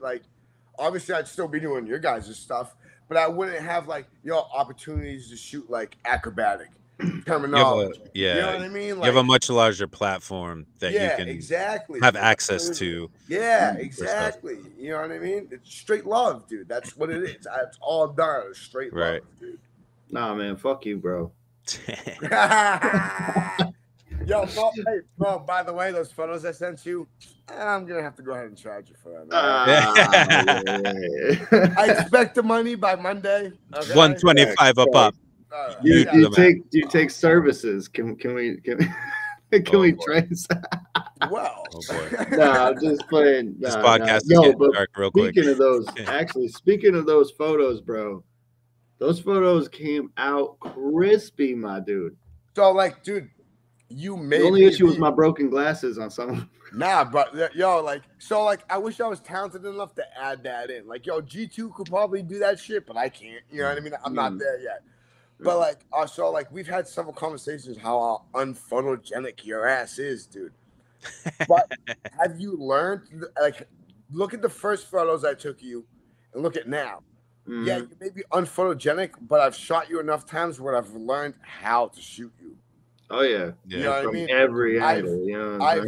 obviously I'd still be doing your guys' stuff, but I wouldn't have opportunities to shoot acrobatic. terminology. Yeah, you know what I mean. You have a much larger platform that you can exactly have access to. Yeah, exactly. You know what I mean? It's straight love, dude. That's what it is. It's all done. Straight love, dude. Nah, man, fuck you, bro. Yo, Mo, hey, Mo, by the way, those photos I sent you, I'm going to have to go ahead and charge you for them. I expect the money by Monday. Okay? 125 a pop. Do you take services? Can we trace? Well, nah, I'm just playing. This podcast is getting dark real quick. Speaking of those photos, bro, those photos came out crispy, my dude. So, like, dude, you made the only issue was my broken glasses on some of them. Nah, but yo, like, so, like, I wish I was talented enough to add that in. Like, yo, G2 could probably do that shit, but I can't. You know what I mean? I'm not there yet. But, like, so, like, we've had several conversations how unphotogenic your ass is, dude. But have you learned, like, look at the first photos I took you and look at now. Yeah, you may be unphotogenic, but I've shot you enough times where I've learned how to shoot you. Oh yeah, you know what I mean. Every angle, you know. I've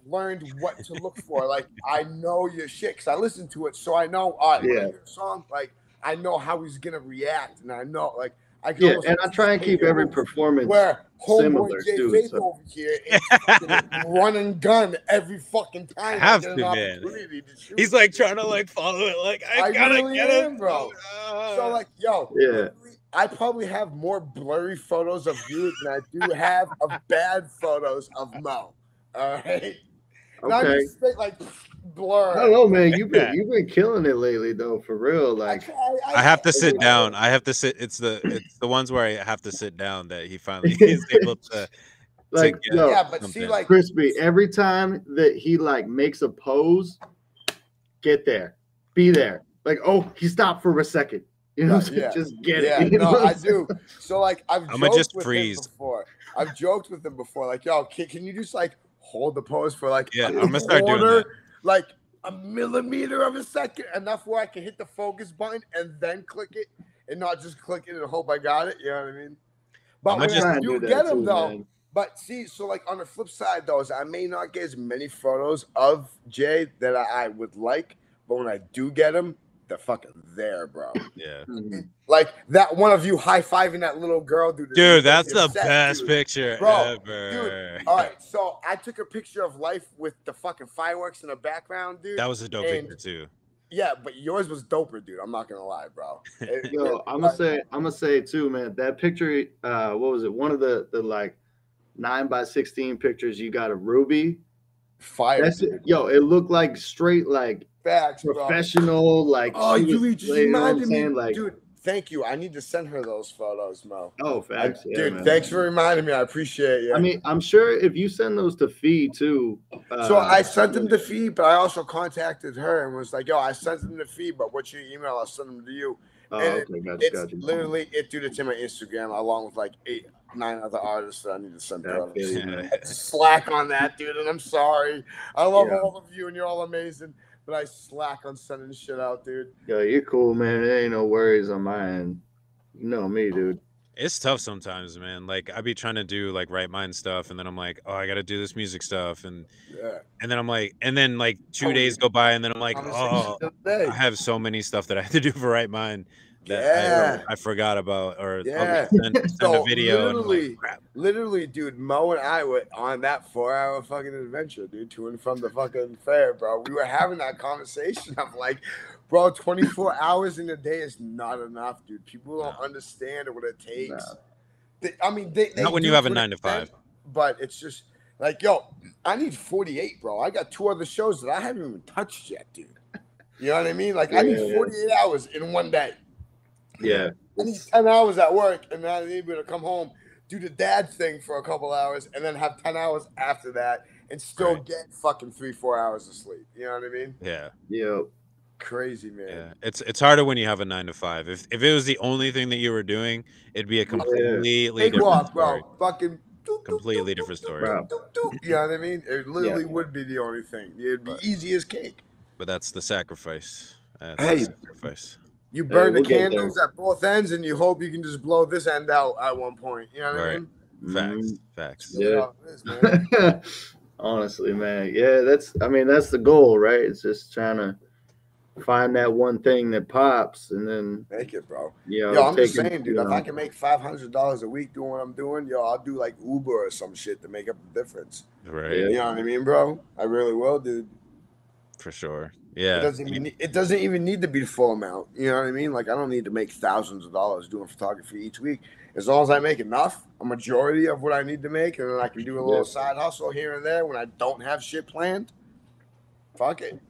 learned what to look for. Like I know your shit because I listen to it, so I know. All right, when I hear a song, like I know how he's gonna react, and I know like I can. And I try and keep every performance similar too. So. Over here is run and gun every fucking time. I have to, man. He's like trying to like follow it. Like I gotta really get him, bro. So like, yo, I probably have more blurry photos of you than I do have of bad photos of Mo. All right. Okay. Straight, like blur. I don't know, man. You've been killing it lately, though. For real. Like I have to sit down. I have to sit. It's the ones where I have to sit down that he finally is able to. Like but see, like Crispy. Every time that he like makes a pose, get there, be there. Like he stopped for a second. You know, just get it. You know, I do. So like I'm gonna just freeze. I've joked with him before. Like, yo, can you just like hold the pose for like I'm gonna start doing that. Like a millimeter of a second, enough where I can hit the focus button and then click it, and not just click it and hope I got it. You know what I mean? But when I do get them though. Man. But see, so like on the flip side, though, is I may not get as many photos of Jay that I would like, but when I do get them, they're fucking there, bro. Yeah. Like that one of you high-fiving that little girl, dude. Dude, that's the best picture ever. Dude, all right, so I took a picture of life with the fucking fireworks in the background, dude. That was a dope picture too. Yeah, but yours was doper, dude. I'm not gonna lie, bro. Yo, I'm gonna say too, man. That picture, what was it? One of the like 9x16 pictures you got of Ruby. Fire. Yo, it looked like straight like facts, professional, bro. like you just reminded me, like, dude. Thank you. I need to send her those photos, Mo. Oh, facts, dude. Man. Thanks for reminding me. I appreciate you. I mean, I'm sure if you send those to Fee too. So I sent them to Fee, but I also contacted her and was like, "Yo, I sent them to Fee, but what's your email? I'll send them to you." Oh, and okay, gotcha. Literally, dude, it's in my Instagram along with like 8-9 other artists that I need to send slack on that, dude. And I'm sorry. I love all of you, and you're all amazing. But I slack on sending shit out, dude. Yo, you're cool, man. There ain't no worries on my end. You know me, dude. It's tough sometimes, man. Like I be trying to do like right mind stuff, and then I'm like, oh, I got to do this music stuff, and then I'm like, and then like 2 days go by, and then I'm like, oh, I have so many stuff that I have to do for right mind that I forgot about, or send a video. Literally, dude, Mo and I were on that 4-hour fucking adventure, dude, to and from the fucking fair, bro. We were having that conversation of like, bro, 24 hours in a day is not enough, dude. People don't understand what it takes. They not when you have a 9 to 5, but it's just like, yo, I need 48, bro. I got 2 other shows that I haven't even touched yet, dude. You know what I mean? Like, I need 48 hours in one day. Yeah. I need 10 hours at work, and then I need to come home, do the dad thing for a couple hours, and then have 10 hours after that, and still get fucking 3-4 hours of sleep. You know what I mean? Yeah. Yep. Crazy, man. Yeah. It's harder when you have a 9 to 5. If it was the only thing that you were doing, it'd be a completely different story. Fucking completely different story. You know what I mean? It literally would be the only thing. It'd be easy as cake. But that's the sacrifice. Hey, sacrifice. You burn we'll the get there. candles at both ends, and you hope you can just blow this end out at one point. You know what I mean? Facts. Facts. Really Yeah. how it is, man. Honestly, man. Yeah, that's the goal, right? It's just trying to find that one thing that pops and then Make it, bro. you know, Yo, I'm just taking, saying, dude, if I can make $500 a week doing what I'm doing, yo, I'll do like Uber or some shit to make up the difference. Right. Yeah. You know what I mean, bro? I really will, dude. For sure. It Yeah. doesn't even need to be the full amount. You know what I mean? Like, I don't need to make thousands of dollars doing photography each week. As long as I make enough, a majority of what I need to make, and then I can do a little side hustle here and there when I don't have shit planned. Fuck it.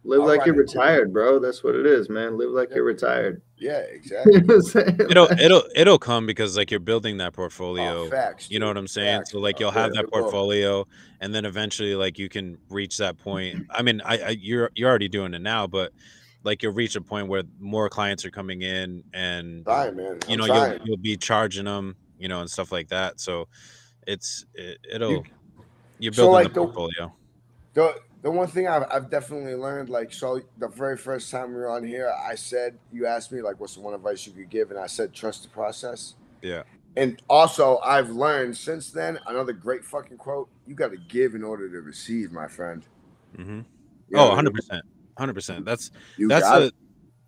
live like you're retired, bro. That's what it is, man. Live like you're retired. Yeah, exactly. It'll come because like you're building that portfolio. Oh, facts, you know dude. what I'm saying? Facts, So like bro. you'll have Yeah, that portfolio, and then eventually like you can reach that point. I mean, you're already doing it now, but like you'll reach a point where more clients are coming in, and Trying, man. you know you'll be charging them, you know, and stuff like that. So you're building the portfolio. The one thing I've definitely learned, like, so the very first time we were on here, I said, you asked me, like, what's the one advice you could give? And I said, trust the process. Yeah. And also, I've learned since then, another great fucking quote, you got to give in order to receive, my friend. Mm-hmm. You know 100%. 100%.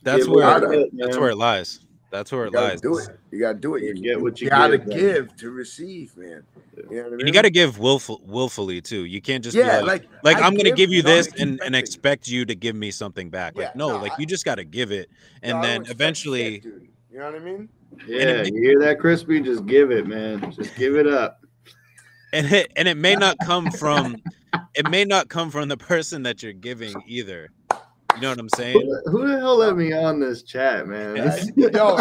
That's where it lies. That's where it lies. Do it. You gotta do it. You get what you gotta give, give to receive, man. You know what I mean? And you gotta give willfully too. You can't just be like I I'm gonna give you this and expect you to give me something back. Yeah, like no, you just gotta give it, and then eventually, shit, dude. You know what I mean? Yeah, you hear that, Crispy? Just give it, man. Just give it up. And it may not come from the person that you're giving either. You know what I'm saying? Who the hell let me on this chat, man? Yo,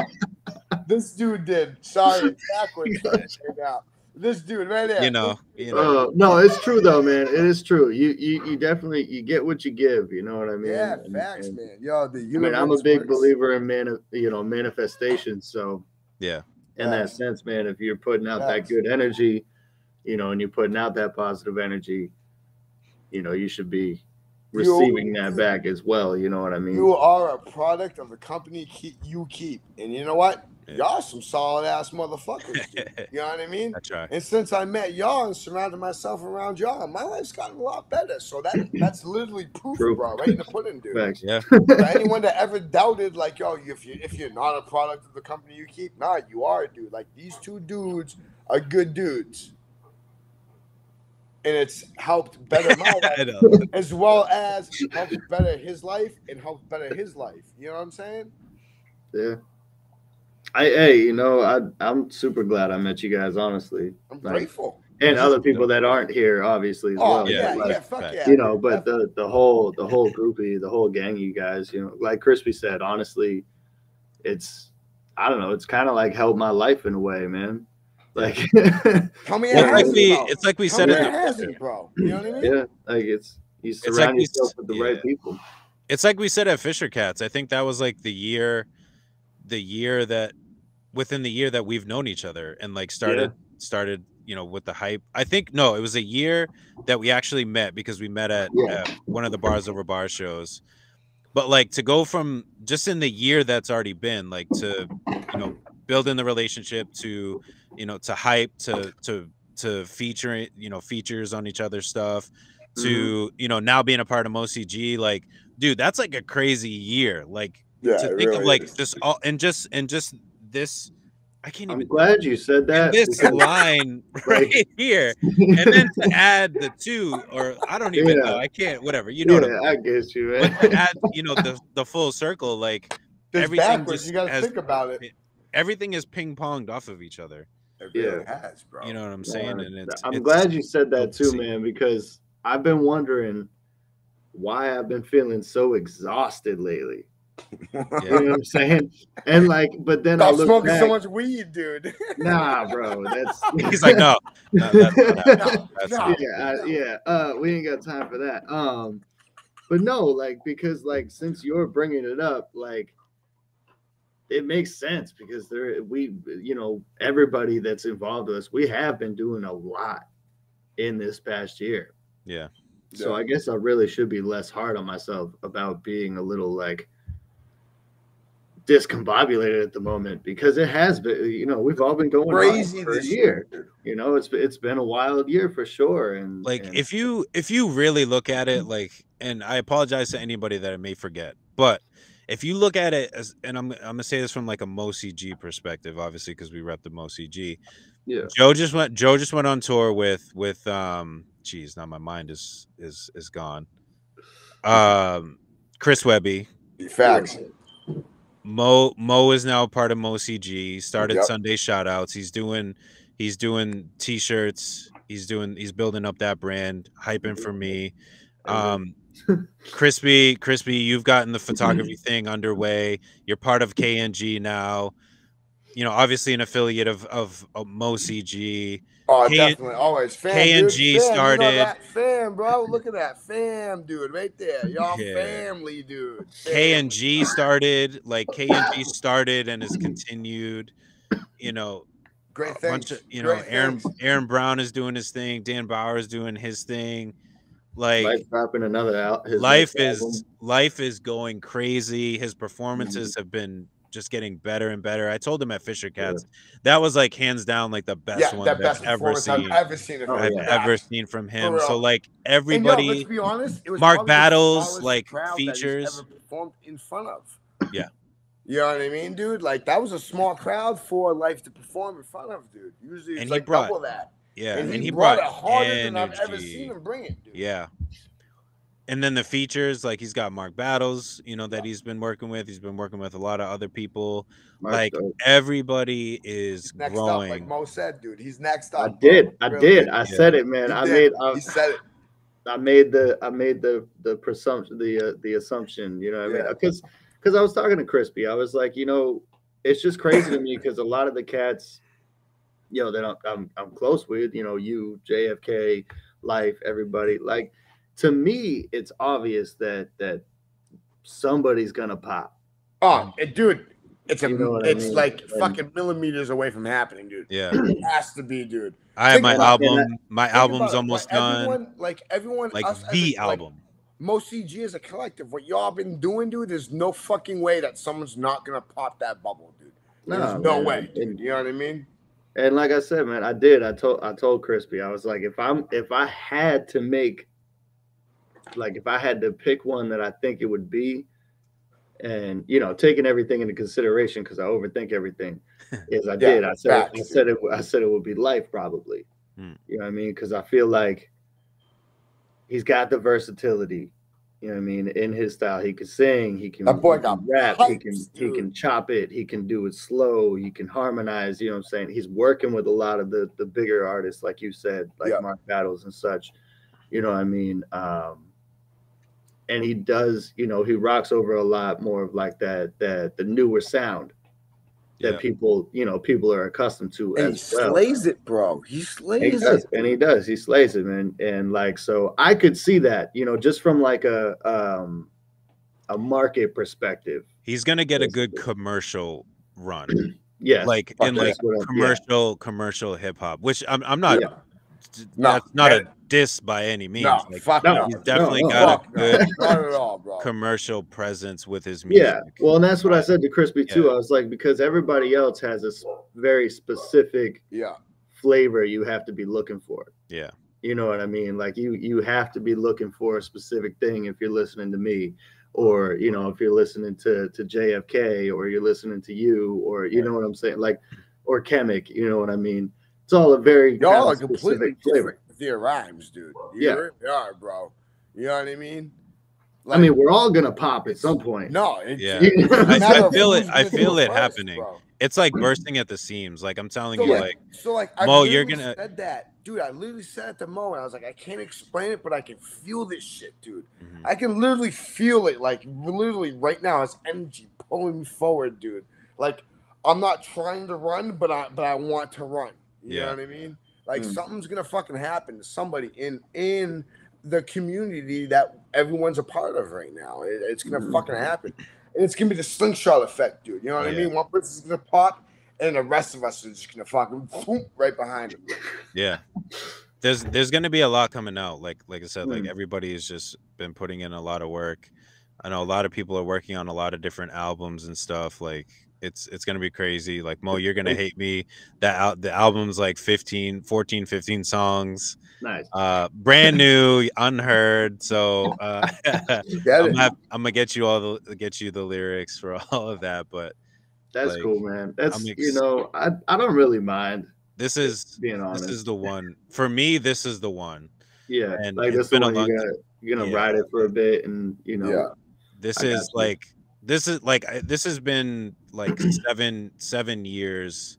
this dude did. Sorry, it's backwards right now. This dude right there. You know. No, it's true though, man. It is true. You definitely you get what you give. You know what I mean? Yeah, facts, man. Yo, I'm a big believer in manifestation. So yeah, in that sense, man, if you're putting out that good energy, you know, and you're putting out that positive energy, you know, you should be receiving that back as well. You know what I mean? You are a product of the company you keep, and you know what? Y'all some solid ass motherfuckers, dude. You know what I mean? That's right. And since I met y'all and surrounded myself around y'all, my life's gotten a lot better. So that's literally proof, bro, right in the pudding, dude. Thanks. Yeah. For anyone that ever doubted, like, yo, if you're not a product of the company you keep, nah, you are, dude. Like, these two dudes are good dudes. And it's helped better my life as well as helped better his life and helped better his life. You know what I'm saying? Yeah. You know, I'm super glad I met you guys, honestly. I'm grateful. And other people that aren't here, obviously, as well. Yeah, fuck yeah. You know, but the whole groupie, the whole gang of you guys, you know, like Crispy said, honestly, it's kind of like helped my life in a way, man. Like, tell me it's like we said it hasn't, bro. You know what I mean? Yeah, like you surround yourself with the right people. It's like we said at Fisher Cats. I think that was like the year that within the year that we've known each other and like started, you know, with the hype. I think no, it was a year that we actually met because we met at one of the Bars Over Bar shows. But like to go from just in the year that's already been like to, you know, building the relationship to, you know, to hype to featuring, you know, features on each other's stuff to, you know, now being a part of MoCG, like, dude, that's like a crazy year. Like to think really of like this all and just this, I can't even. I'm glad you said that. This line right here, and then to add the two, or I don't even know. I can't. Whatever. You know what I mean? I get you, man. But to add, you know, the full circle, like everything. You got to think about it. Everything is ping ponged off of each other. It really has, bro. You know what I'm saying? And I'm glad you said that too, man, because I've been wondering why I've been feeling so exhausted lately. You know what I'm saying? And like, but then I look smoking back, so much weed, dude. Nah, bro. He's like, no, that's we ain't got time for that. But no, like, because like since you're bringing it up, like it makes sense because you know, everybody that's involved with us, we have been doing a lot in this past year. Yeah. So I guess I really should be less hard on myself about being a little like discombobulated at the moment because it has been, you know, we've all been going Crazy for a this year. You know, it's been a wild year for sure. And like if you really look at it, like, and I apologize to anybody that I may forget, but if you look at it as, and I'm gonna say this from like a MoCG perspective, obviously because we rep the MoCG. yeah, Joe just went on tour with geez, now my mind is gone. Chris Webby. Facts. Mo is now part of MoCG. Started Yep. Sunday Shoutouts. He's doing t-shirts. He's building up that brand, hyping for me. Crispy, you've gotten the photography thing underway. You're part of KNG now. You know, obviously an affiliate of MoCG. Oh, definitely, always. Fam, KNG dude. Fam, started. You know that fam, bro. Look at that fam, dude, right there. Y'all Yeah. family, dude. KNG started, like KNG started and has continued. You know, Great a things. bunch of, you know, Aaron Brown is doing his thing. Dan Bauer is doing his thing. Like Life dropping another out. Life is going crazy. His performances have been just getting better and better. I told him at Fisher Cats that was like hands down like the best one that I've ever seen. I've ever seen from him. So like everybody, let's be honest, it was Mark Battles like features ever performed in front of. Yeah. You know what I mean, dude? Like that was a small crowd for Life to perform in front of, dude. Usually it's like double that. Yeah, and he brought it harder than I've ever seen him bring it, dude. Yeah. And then the features, like he's got Mark Battles, you know, that he's been working with. He's been working with a lot of other people. Like everybody is next growing. Up, like Mo said, dude, he's next up. I said it, man. He said it. I made the presumption, the assumption, you know what I mean? Because I was talking to Crispy. I was like, you know, it's just crazy to me because a lot of the cats, you know, that I'm close with, you know, you, JFK, Life, everybody, like, to me, it's obvious that somebody's gonna pop. Oh, dude, it's mean? like fucking millimeters away from happening, dude. Yeah, it has to be, dude. I have my album. My album's almost done. Everyone, like us the album. Like, MoCG as a collective, what y'all been doing, dude, there's no fucking way that someone's not gonna pop that bubble, dude. There's no way, dude. You know what I mean? And like I said, man, I told Crispy, I was like, if I had to make, like, if I had to pick one that I think it would be, and you know, taking everything into consideration because I overthink everything, is I said it would be Life probably. You know what I mean? Because I feel like he's got the versatility. You know what I mean? In his style, he can sing, he can rap, he can chop it, he can do it slow, he can harmonize. You know what I'm saying? He's working with a lot of the bigger artists, like you said, like Mark Battles and such. You know what I mean? And he does, you know, he rocks over a lot more of like the newer sound that people are accustomed to. And he slays it, bro. He slays it. And he does. He slays it, man. And like, so I could see that, you know, just from like a market perspective. He's gonna get a good commercial run. Yeah. Like in like commercial hip hop, which I'm not. That's not a diss by any means. He's definitely got a good not at all, bro. commercial presence with his music. Yeah, well, and that's what I said to Crispy too. I was like, because everybody else has a very specific flavor you have to be looking for. Yeah, you know what I mean? Like you have to be looking for a specific thing if you're listening to me, or you know, if you're listening to JFK, or you're listening to you, or you know what I'm saying, like, or Chemic. You know what I mean? It's all a very completely different with their rhymes, dude. You really are, bro. You know what I mean? Like, I mean, we're all gonna pop at some point. No, I feel it. I feel it happening. Bro. It's like bursting at the seams. Like I'm telling you, Mo, you're gonna said that, dude. I literally said at the moment, I was like, I can't explain it, but I can feel this shit, dude. I can literally feel it, like literally right now. It's energy pulling me forward, dude. Like I'm not trying to run, but I want to run. You know what I mean? Like something's gonna fucking happen to somebody in the community that everyone's a part of right now. It's gonna fucking happen, and it's gonna be the slingshot effect, dude. You know what I mean? One person's gonna pop, and the rest of us are just gonna fucking boom, right behind him. Yeah, there's gonna be a lot coming out. Like I said, like everybody has just been putting in a lot of work. I know a lot of people are working on a lot of different albums and stuff. Like it's gonna be crazy. Like Mo, you're gonna hate me. The album's like 15 songs. Nice. Brand new, unheard. So Get it. I'm gonna get you the lyrics for all of that. But That's like, cool, man. That's I'm you know, I don't really mind this is being honest. this is the one for me. This is the one. Yeah, And like it's this the been a one long. you're gonna Yeah. ride it for a bit, and you know, Yeah. This I got is you. like this has been like 7 years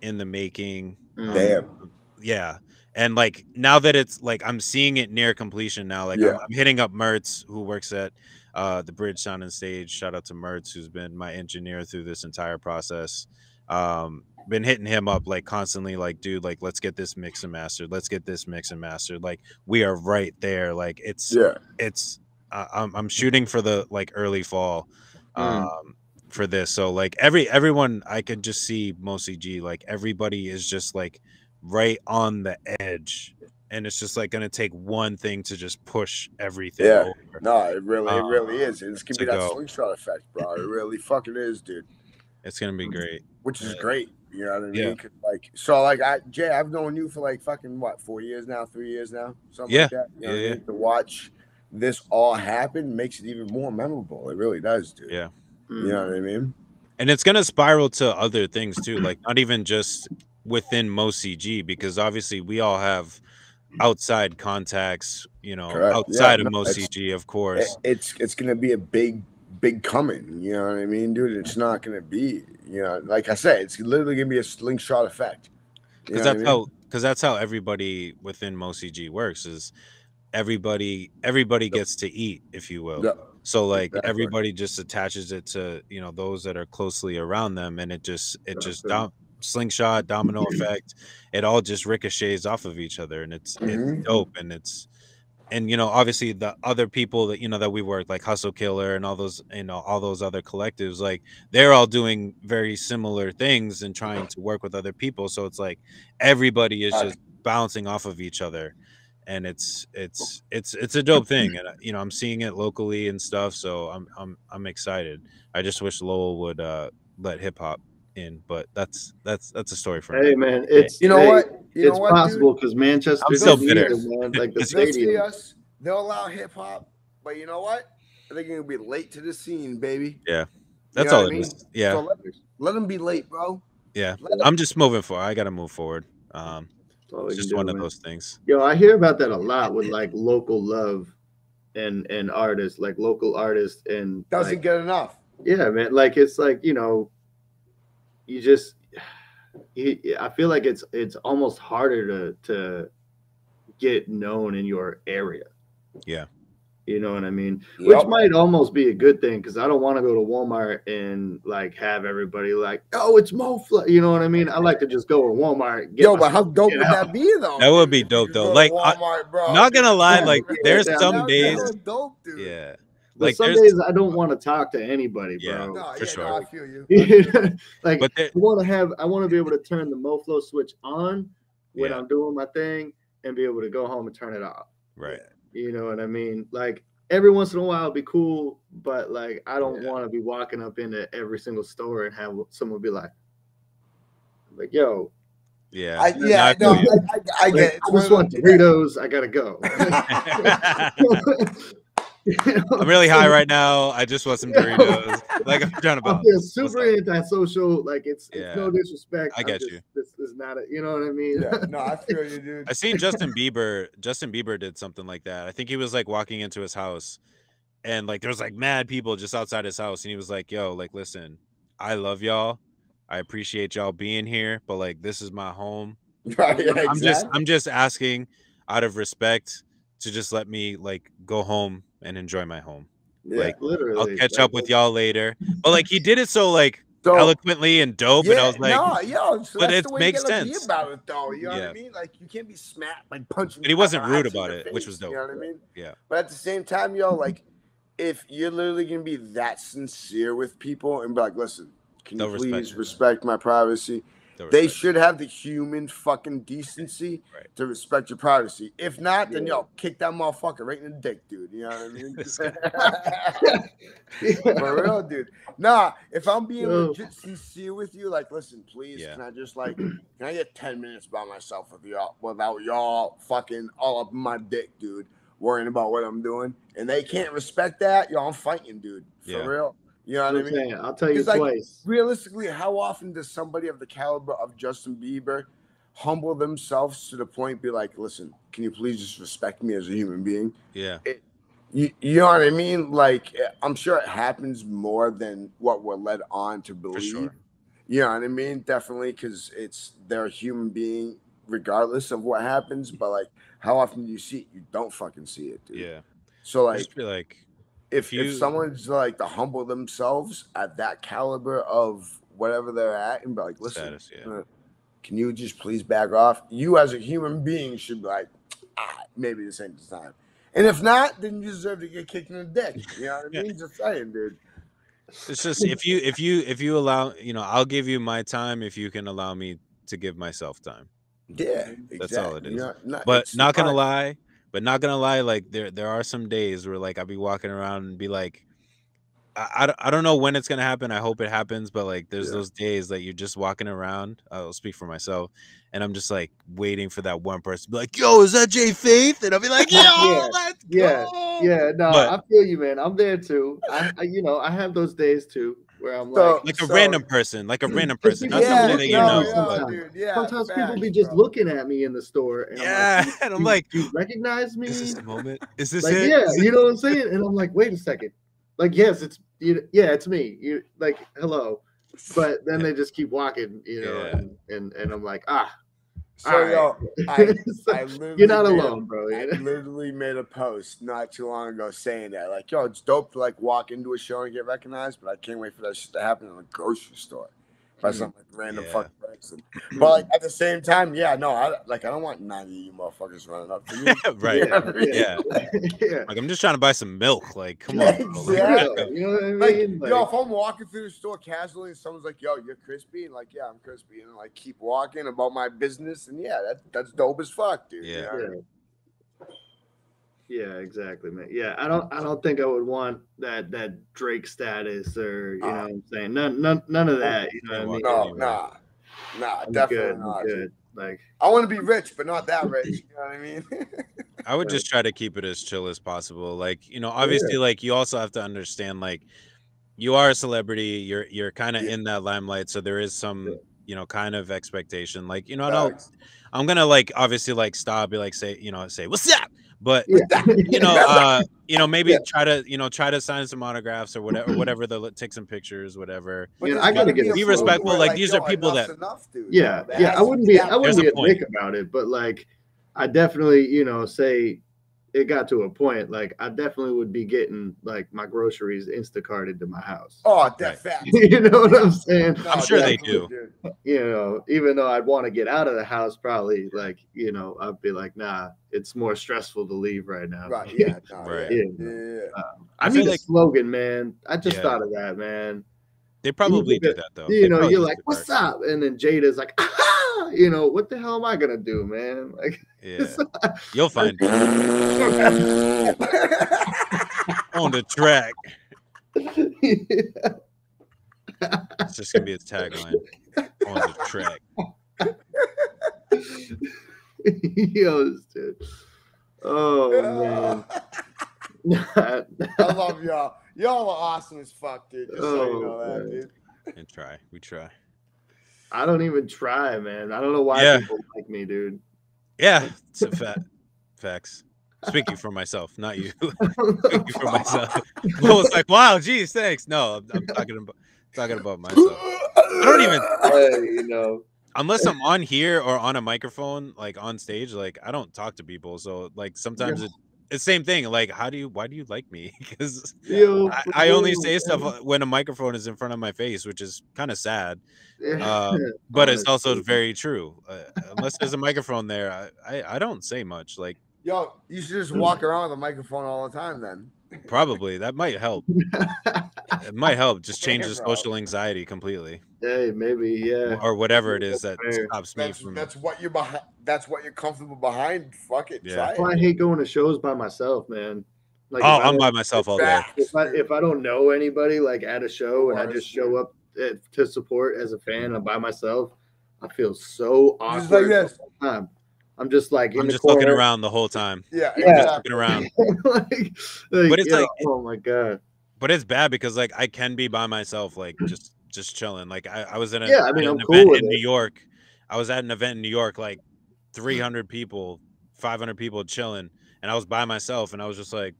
in the making. Damn. Yeah. And like now that it's like I'm seeing it near completion now. Like Yeah. I'm hitting up Mertz, who works at the Bridge Sound and Stage. Shout out to Mertz, who's been my engineer through this entire process. Been hitting him up like constantly, like, dude, like let's get this mix and mastered. Let's get this mix and mastered. Like we are right there. Like it's I'm shooting for the like early fall for this. So like everyone I could just see mostly G, like everybody is just like right on the edge, and it's just like gonna take one thing to just push everything over. No, it really is. It's gonna be that go. slingshot effect, bro. It really fucking is, dude. It's gonna be great. Which is great. You know what I mean? Yeah. 'Cause, like, so like Jay, I've known you for like fucking what, 4 years now, 3 years now, something like that. You know what I mean? To watch this all happen makes it even more memorable. It really does, dude. Yeah. You know what I mean? And it's gonna spiral to other things too, like not even just within MoCG, because obviously we all have outside contacts, you know, outside of MoCG, of course. It's gonna be a big coming. You know what I mean, dude? It's not gonna be, you know, like I said, it's literally gonna be a slingshot effect. Because that's how everybody within MoCG works. Is everybody gets to eat, if you will. So like everybody just attaches it to, you know, those that are closely around them, and it just slingshot, domino effect. It all just ricochets off of each other, and it's dope. And you know, obviously the other people that, you know, that we work, like Hustle Killer and all those, you know, all those other collectives, like they're all doing very similar things and trying to work with other people. So it's like everybody is just bouncing off of each other. And it's a dope thing, and you know, I'm seeing it locally and stuff, so I'm excited. I just wish Lowell would let hip hop in, but that's a story for Hey man, it's it's possible because Manchester. I'm still bitter, man. Like the they'll see stadium. us, they'll allow hip hop, but you know what? They're gonna be late to the scene, baby. Yeah, that's all it is. Yeah, so let them be late, bro. Yeah, I'm just moving forward. I gotta move forward. It's just one of those things. Yo, I hear about that a lot with like local love and artists, like local artists, and doesn't get enough. Yeah, man. Like it's like, you know, I feel like it's almost harder to get known in your area. Yeah. You know what I mean? Which might almost be a good thing, because I don't want to go to Walmart and like have everybody like, oh, it's Mo. You know what I mean? I like to just go to Walmart. But how dope would that be, though? That would be dope, though. Like, Walmart, bro. Not gonna lie, like there's some days. Dope, dude. Yeah. Like some days I don't want to talk to anybody, bro. Yeah, for sure. No, I feel you. Like I want to be able to turn the MoFlow switch on when I'm doing my thing and be able to go home and turn it off. Right. You know what I mean? Like every once in a while it'd be cool, but like I don't want to be walking up into every single store and have someone be like, yo. Yeah. I get it. I just want Doritos. I gotta go. I'm really high right now. I just want some Doritos. Like I'm trying to balance. I'm super antisocial. Like it's no disrespect. I get you. This is not you know what I mean? Yeah. No, I feel you, dude. I seen Justin Bieber. Justin Bieber did something like that. I think he was like walking into his house, and like there was like mad people just outside his house, and he was like, "Yo, like listen, I love y'all. I appreciate y'all being here, but like this is my home. Right, yeah, I'm just asking out of respect to just let me like go home and enjoy my home. Yeah, like literally. I'll catch up with y'all later." But like he did it so like eloquently and dope, and I was like, so but it makes sense about it, though. You know what I mean? Like you can't be smacked, like punching. But he wasn't rude about it, which was dope. You know what I mean? Yeah. But at the same time, like if you're literally gonna be that sincere with people and be like, listen, can you please respect my privacy? They should have the human fucking decency to respect your privacy. If not, then yo, kick that motherfucker right in the dick, dude. You know what I mean? For real, dude. Nah, if I'm being legit sincere with you, like, listen, please, can I just can I get 10 minutes by myself with y'all without y'all fucking all up my dick, dude, worrying about what I'm doing? And they can't respect that, yo, I'm fighting, dude. For real. You know what I mean? I'll tell you twice. Realistically, how often does somebody of the caliber of Justin Bieber humble themselves to the point, be like, listen, can you please just respect me as a human being? Yeah. You know what I mean? Like, I'm sure it happens more than what we're led on to believe. For sure. You know what I mean? Definitely, because they're a human being regardless of what happens. But, like, how often do you see it? You don't fucking see it, dude. Yeah. So, like, I just feel like if someone's like to humble themselves at that caliber of whatever they're at and be like, listen, can you just please back off? You as a human being should be like, maybe this ain't the time. And if not, then you deserve to get kicked in the dick. You know what I mean? Just saying, dude. It's just if you allow, I'll give you my time if you can allow me to give myself time. Yeah, that's all it is. But not gonna lie, like there are some days where like I'll be walking around and be like, I don't know when it's gonna happen. I hope it happens, but like there's those days that you're just walking around. I'll speak for myself, and I'm just like waiting for that one person to be like, "Yo, is that Jay Faith?" And I'll be like, "Yo, let's go." Yeah. No, I feel you, man. I'm there too. I have those days too where I'm like a random person, not somebody that you know. Sometimes people be just looking at me in the store, and I'm like, do you recognize me? Is this the moment? Is this like, it? Yeah, you know what I'm saying? And I'm like, wait a second. Like, yes, it's it's me. You like, hello, but then they just keep walking, and I'm like, So yo, I you're not alone, bro. I literally made a post not too long ago saying that, like, yo, it's dope to like walk into a show and get recognized, but I can't wait for that shit to happen in a grocery store by some like random fucking person. But like at the same time, I don't want 90 of you motherfuckers running up to me. Right. Yeah. Like I'm just trying to buy some milk. Like, come on. Exactly. You know what I mean? Like, yo, if I'm walking through the store casually and someone's like, yo, you're crispy, and like, yeah, I'm crispy, and like keep walking about my business, and that's dope as fuck, dude. Yeah. Yeah, exactly, man. Yeah, I don't think I would want that Drake status or you know what I'm saying. None of that. You know what I mean? Nah, definitely not. Good. Like I want to be rich, but not that rich. You know what I mean? I would just try to keep it as chill as possible. Like, obviously, like you also have to understand, like you are a celebrity. You're kind of in that limelight, so there is some kind of expectation. Like, I'm gonna like obviously like stop, be like say what's up. But maybe try to sign some autographs or whatever take some pictures, whatever. I gotta be respectful. Like these are people that I wouldn't be a dick about it, but like I definitely say it got to a point like I definitely would be getting like my groceries Instacarted to my house. Oh, that's fact. You know what I'm saying? I'm sure they do. Even though I'd want to get out of the house, probably like I'd be like, nah, it's more stressful to leave right now. Right. Yeah. I need a slogan, man. I just thought of that, man. They probably do that though. You're like, what's up? And then Jada's like, what the hell am I gonna do, man? Like, you'll find it on the track. It's just gonna be its tagline on the track. Yo, this dude. Oh man. I love y'all. Y'all are awesome as fuck, dude. Just so you know that, dude. And we try. I don't even try, man. I don't know why people like me, dude. Yeah, it's a facts. Speaking for myself, not you. Speaking for myself. Well, it's like, wow, geez, thanks. No, I'm talking about myself. I don't even, unless I'm on here or on a microphone, like on stage, like I don't talk to people. So like sometimes it's the same thing. Like, why do you like me? Because I only say stuff when a microphone is in front of my face, which is kind of sad. But it's also very true. Unless there's a microphone there, I don't say much. Like, Yo, you should just walk around with a microphone all the time then. Probably that might help. It might help. Just change the Bro. social anxiety completely. Hey, maybe, yeah. Or whatever it is that Fair. stops me from. That's what you're behind. That's what you're comfortable behind. Fuck it. Yeah. Try That's why I it. hate going to shows by myself, man. Like, Oh, if I I'm don't- by myself all day. if I don't know anybody like at a show and I just show up to support as a fan, I'm by myself, I feel so awkward. Just like this. the whole time. I'm just like in I'm the just corner. looking around the whole time. Yeah, Yeah. Just looking around. like, But it's yeah, like- oh my god. But it's bad because like I can be by myself, like just chilling. Like I was in a, Yeah, I mean, at I'm an cool event with in it. New York. I was at an event in New York, like 300 people, 500 people chilling, and I was by myself, and I was just like,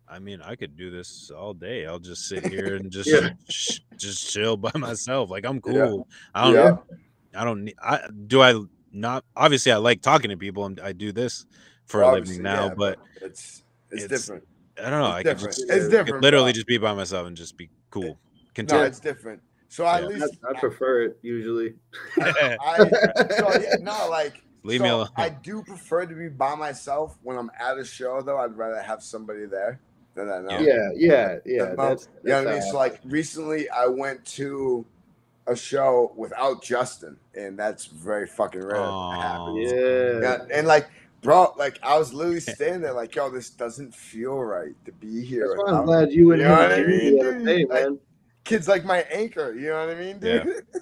I mean, I could do this all day. I'll just sit here and just Yeah. just chill by myself. Like I'm Yeah. cool. I don't. Yeah. I don't need. I not. Obviously, I like talking to people, and I do this for a Obviously, living now. yeah, but it's it's- different. I don't know. It's I could different. just It's I could different, literally bro. just be by myself and just be cool. No, Content. it's different. So at Yeah. least I prefer it usually. like Leave me alone. I do prefer to be by myself when I'm at a show. Though I'd rather have somebody there than I know. Yeah. That's you know what I mean. So like recently, I went to a show without Justin, and that's very fucking rare. Aw. That happens. yeah. Yeah, and like, bro, like I was literally standing there, like, yo, this doesn't feel right to be here. That's why I'm without- glad you and You know him what I came mean, the other dude? day, Like- man. Kid's like my anchor. You know what I mean, dude? Yeah.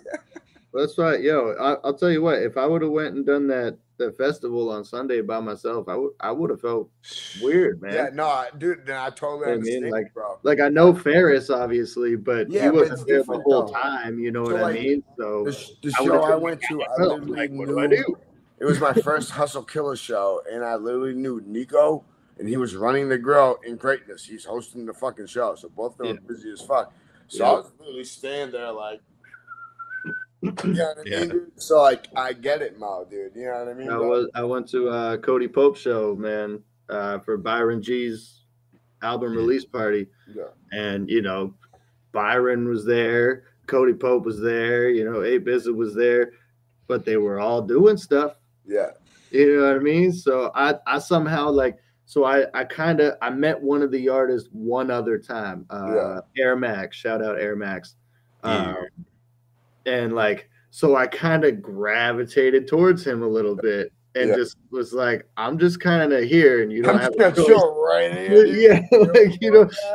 That's right, yo. I'll tell you what. If I would have went and done that festival on Sunday by myself, I would have felt weird, man. Yeah, no, dude. Then I totally You know what I mean? understand, bro. Like I know Ferris, obviously, but Yeah, he but wasn't it's there the different, whole though. time. You know So, what I like, mean? So The I would've show I felt went to, I myself, literally like, what do knew. I do? It was my first Hustle Killer show, and I literally knew Nico, and he was running the grill in Greatness. He's hosting the fucking show, so both of them are busy as fuck. So I was literally standing there like, you know what I mean, dude? So like, I get it, Mo, dude. You know what I mean? bro? I went to Cody Pope's show, man, for Byron G's album release party, Yeah. and you know, Byron was there, Cody Pope was there, you know, A-Bizza was there, but they were all doing stuff. Yeah. You know what I mean? So I somehow like, so I met one of the artists one other time. Air Max, shout out Air Max. And like, so I kind of gravitated towards him a little bit and just was like, I'm just kind of here, and you don't have a choice. Right here, dude. Yeah,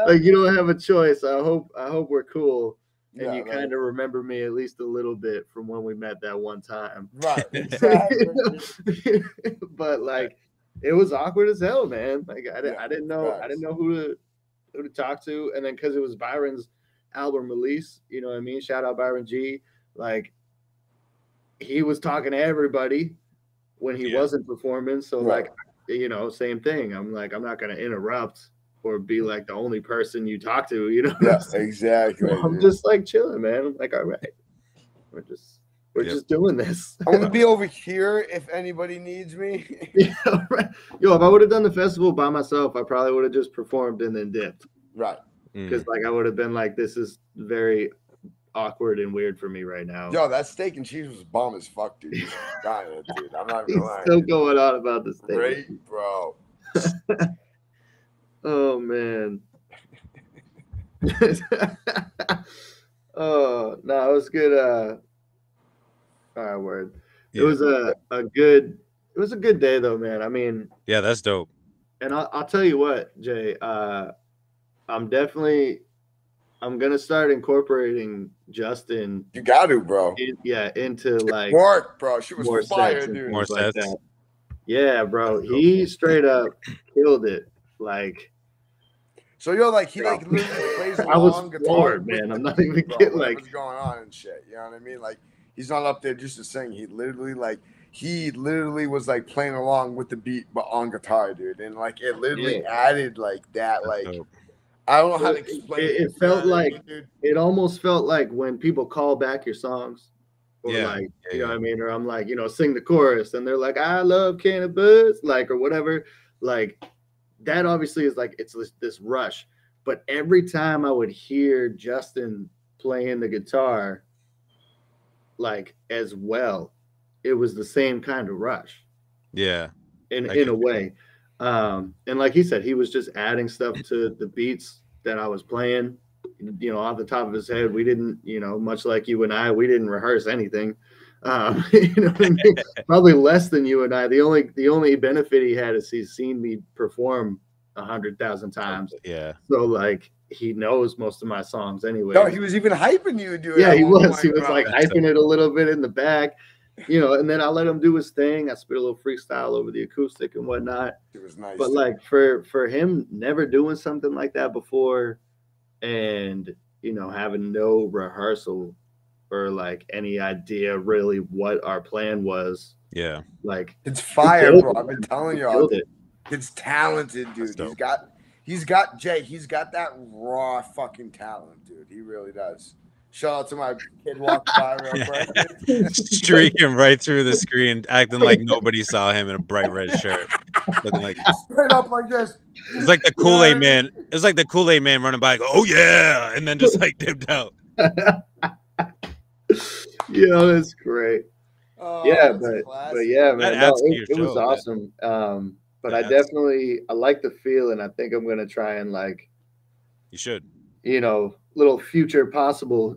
like you don't have a choice. I hope we're cool. And you kind of remember me at least a little bit from when we met that one time. Right. Exactly. But like, it was awkward as hell, man. Like I didn't know who to talk to, and then because it was Byron's album release, you know what I mean? Shout out Byron G. Like he was talking to everybody when he wasn't performing. So like, you know, same thing. I'm like, I'm not gonna interrupt or be like the only person you talk to, you know? Yeah, exactly. So I'm just like chilling, man. I'm like, all right, we're just doing this. I'm gonna be over here if anybody needs me. Yeah, right. Yo, if I would have done the festival by myself, I probably would have just performed and then dipped. Right. Because like I would have been like, this is very awkward and weird for me right now. Yo, that steak and cheese was bomb as fuck, dude. Dying, dude. I'm not even lying. Still going on about this thing. Great, bro. Oh man. Oh no, it was good. All right, word. Yeah. It was a good day though, man. I mean, Yeah, that's dope. and I'll tell you what, Jay. I'm gonna start incorporating Justin. You got to, bro. Into like Work, bro. She was more fire, sets and dude. More things like sets. that. Yeah, bro. He straight up killed it. Like So yo, like he like literally plays I was along guitar, floored, man. I'm not even bro, kidding. Like whatever's going on and shit. You know what I mean? Like he's not up there just to sing. He literally was like playing along with the beat, but on guitar, dude. And like it literally added like that. Like dope. I don't know how to explain it. It felt you know what I like mean, dude? it almost felt like when people call back your songs, or Yeah, like yeah, you know yeah. what I mean, or I'm like, you know, sing the chorus, and they're like, I love cannabis, like, or whatever. Like that obviously is like it's this rush. But every time I would hear Justin playing the guitar, like as well, it was the same kind of rush Yeah. in a way. And like he said, he was just adding stuff to the beats that I was playing, off the top of his head. We didn't, much like you and I, we didn't rehearse anything. You know what I mean? Probably less than you and I. The only benefit he had is he's seen me perform 100,000 times. Yeah. So like he knows most of my songs anyway. No, he was even hyping you, dude. Yeah, he was. He was like hyping it a little bit in the back, and then I let him do his thing. I spit a little freestyle over the acoustic and whatnot. It was nice. But like for him never doing something like that before, and having no rehearsal or like any idea really what our plan was. Yeah. Like it's fire, bro. I've been telling y'all. It's talented, dude. He's got that raw fucking talent, dude. He really does. Shout out to my kid walking by real quick. Streaking right through the screen, acting like nobody saw him in a bright red shirt. Looking like straight up like this. It's like the Kool-Aid man. It's like the Kool-Aid man running by, oh yeah, and then just like dipped out. That's great. Oh, yeah, but yeah, man, it was awesome. But I like the feel, and I think I'm gonna try and like. You should. Little future possible,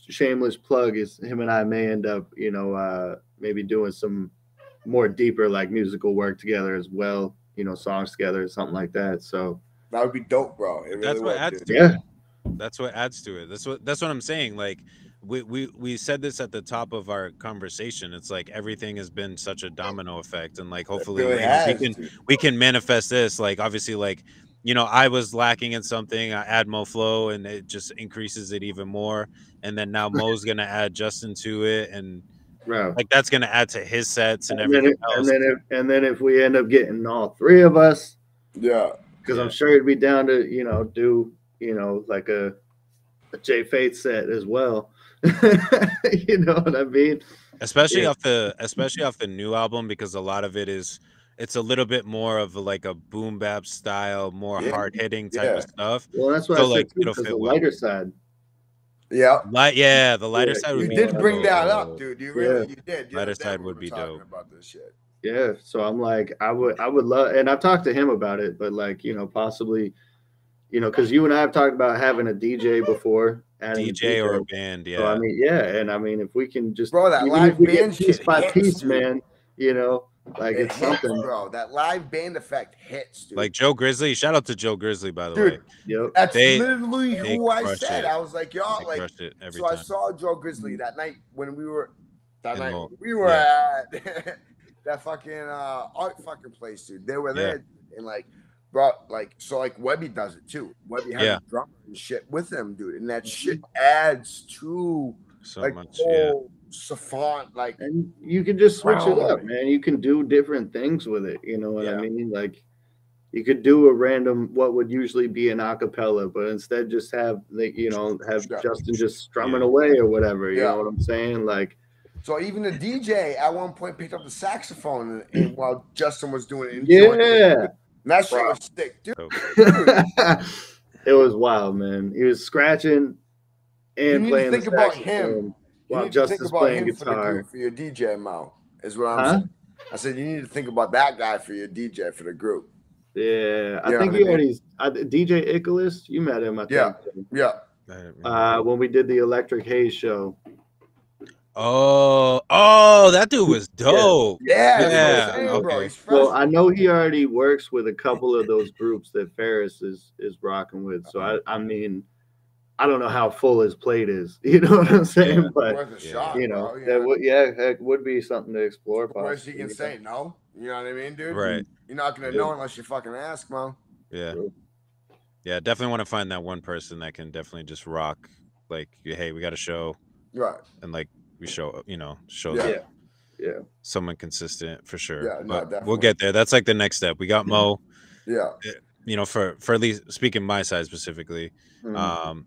shameless plug is him and I may end up, maybe doing some more deeper like musical work together as well. Songs together or something like that. So that would be dope, bro. It really that's what adds to it. That's what adds to it. That's what I'm saying. Like we said this at the top of our conversation. It's like everything has been such a domino effect, and like hopefully we can manifest this. Like obviously, like I was lacking in something. I add Mo Flow, and it just increases it even more. And then now Mo's gonna add Justin to it, and like that's gonna add to his sets and everything else. And then if we end up getting all three of us, because I'm sure he'd be down to do like a J Faith set as well. You know what I mean? Especially off the new album, because a lot of it is. It's a little bit more of like a boom bap style, more hard hitting type of stuff. Well, that's what I said too, because the lighter side. Yeah. The lighter side would be. You did bring that up, dude. You did. Lighter side would be dope. About this shit. Yeah. So I'm like, I would love, and I've talked to him about it, but like, possibly, because you and I have talked about having a DJ before. DJ or a band, yeah. So, I mean, and I mean, if we can just, bro, that live band piece by piece, man, like it's something, bro. That live band effect hits, dude. Like Joe Grizzly. Shout out to Joe Grizzly, by the way. Yep. That's literally who I said. I was like, y'all, like, so I saw Joe Grizzly that night when we were at that fucking art fucking place, dude. They were there, and like, bro, like, so like Webby does it too. Webby has a drummer and shit with them, dude, and that shit adds to so like much, savant, like, and you can just switch it up, man. You can do different things with it. You know what I mean? Like, you could do a random what would usually be an acapella, but instead just have Justin just strumming away or whatever. You know what I'm saying? Like, so even the DJ at one point picked up the saxophone and while Justin was doing it. Yeah, that shit was sick, dude. It was wild, man. He was scratching and playing. Think about him. While Justin's playing guitar for your DJ, Mo, is what I'm saying. I said you need to think about that guy for your DJ for the group. Yeah, I think he already DJ Icarus. You met him, I think. Yeah. When we did the Electric Haze show. Oh, that dude was dope. Yeah. Okay. Bro, well, I know he already works with a couple of those groups that Ferris is rocking with. So I mean, I don't know how full his plate is. You know what I'm saying? But worth a shot, that would be something to explore. Of course, he can say no. You know what I mean, dude? Right. You're not gonna know unless you fucking ask, Mo. Yeah. Yeah, definitely want to find that one person that can definitely just rock. Like, hey, we got a show. Right. And like we show that. Yeah. Someone consistent for sure. Yeah, but we'll get there. That's like the next step. We got Mo. Yeah. For at least speaking my side specifically. Now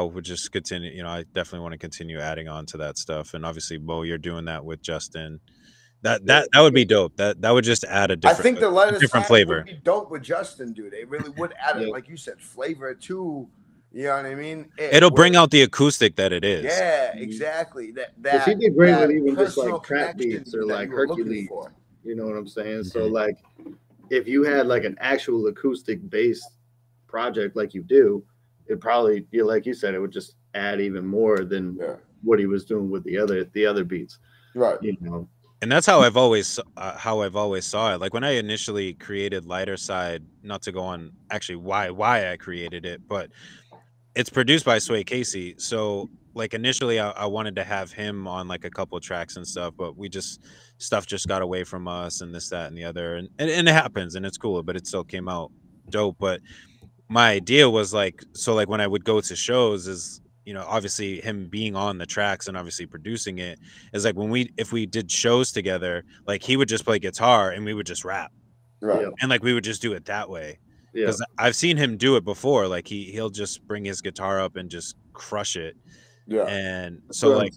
we'll just continue. I definitely want to continue adding on to that stuff. And obviously, Mo, you're doing that with Justin. That would be dope. That would just add a different. I think the different flavor would be dope with Justin, dude. It really would add it, like you said, flavor too. You know what I mean? It'll bring out the acoustic that it is. Yeah, exactly. That he did great with even just like trap beats or like Hercules. You know what I'm saying? So like, if you had like an actual acoustic based project like you do, it probably, like you said, it would just add even more than what he was doing with the other beats. Right. You know. And that's how I've always saw it. Like when I initially created Lighter Side, not to go on actually why I created it, but it's produced by Sway Casey. So like initially I wanted to have him on like a couple of tracks and stuff, but stuff just got away from us and this, that, and the other. And it happens and it's cool, but it still came out dope. But my idea was like, so like when I would go to shows is, you know, obviously him being on the tracks and obviously producing it is like if we did shows together, like he would just play guitar and we would just rap. Right. And like we would just do it that way. Yeah. Because I've seen him do it before. Like he'll just bring his guitar up and just crush it. Yeah. And so like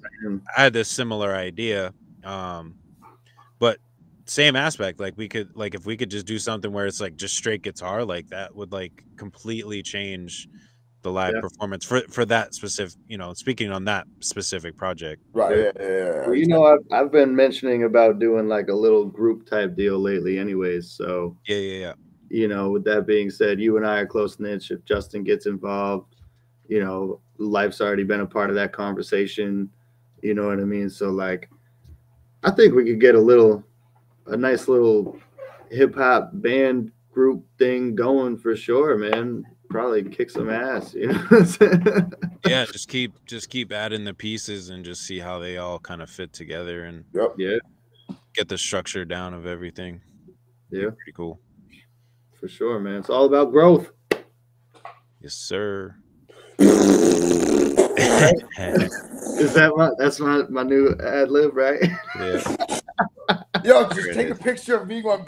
I had this similar idea. But same aspect. Like if we could just do something where it's like just straight guitar, like that would like completely change the live performance for that specific, you know, speaking on that specific project. Right. Well, you know, I've been mentioning about doing like a little group type deal lately anyways. So yeah. You know, with that being said, you and I are close knit. If Justin gets involved, you know, Life's already been a part of that conversation. You know what I mean? So like, I think we could get a nice little hip hop band group thing going for sure, man. Probably kick some ass, you know. Yeah, just keep adding the pieces and just see how they all kind of fit together and get the structure down of everything. Yeah, pretty cool. For sure, man. It's all about growth. Yes, sir. Is that's my new ad lib, right? Yeah. Yo, just take a picture of me going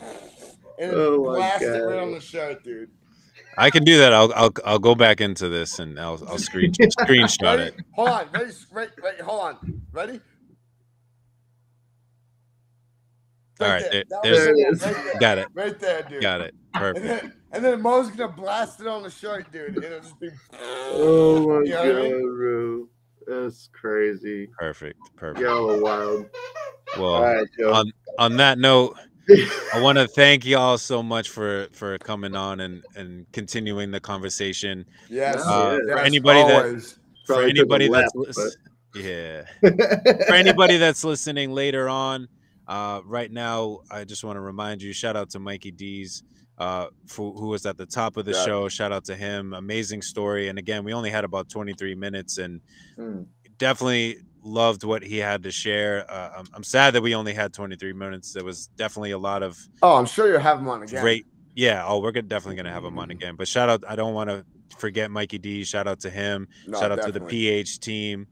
and blast it right on the shirt, dude. I can do that. I'll go back into this and I'll screenshot it. Hold on, ready? Hold on, ready? All right, there it is. Got it. Right there, dude. Got it. Perfect. And then Mo's gonna blast it on the shirt, dude. And it'll just be. Oh my god, bro. That's crazy. Perfect. Y'all are wild. Well, all right, Joe. On that note, I want to thank y'all so much for coming on and continuing the conversation. Yes. For anybody that's listening later on, right now, I just want to remind you, shout out to Mikey D's, who was at the top of the show. Shout out to him. Amazing story. And again, we only had about 23 minutes and definitely loved what he had to share. I'm sad that we only had 23 minutes. There was definitely a lot of. Oh, I'm sure you'll have him on again. Great. Yeah. Oh, we're definitely going to have him on again. But shout out. I don't want to forget Mikey D. Shout out to him. Shout out to the PH team.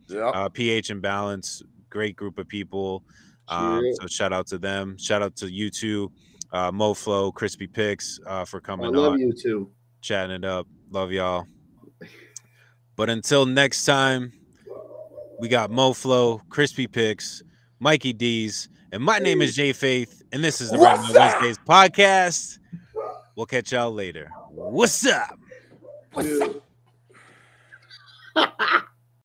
PH Imbalance. Great group of people. So shout out to them. Shout out to you two, MoFlo, Crispy Picks, for coming on. I love you too. Chatting it up. Love y'all. But until next time, we got MoFlo, Crispy Picks, Mikey D's, and my name is Jay Faith, and this is the Right Now Wednesdays podcast. We'll catch y'all later. What's up?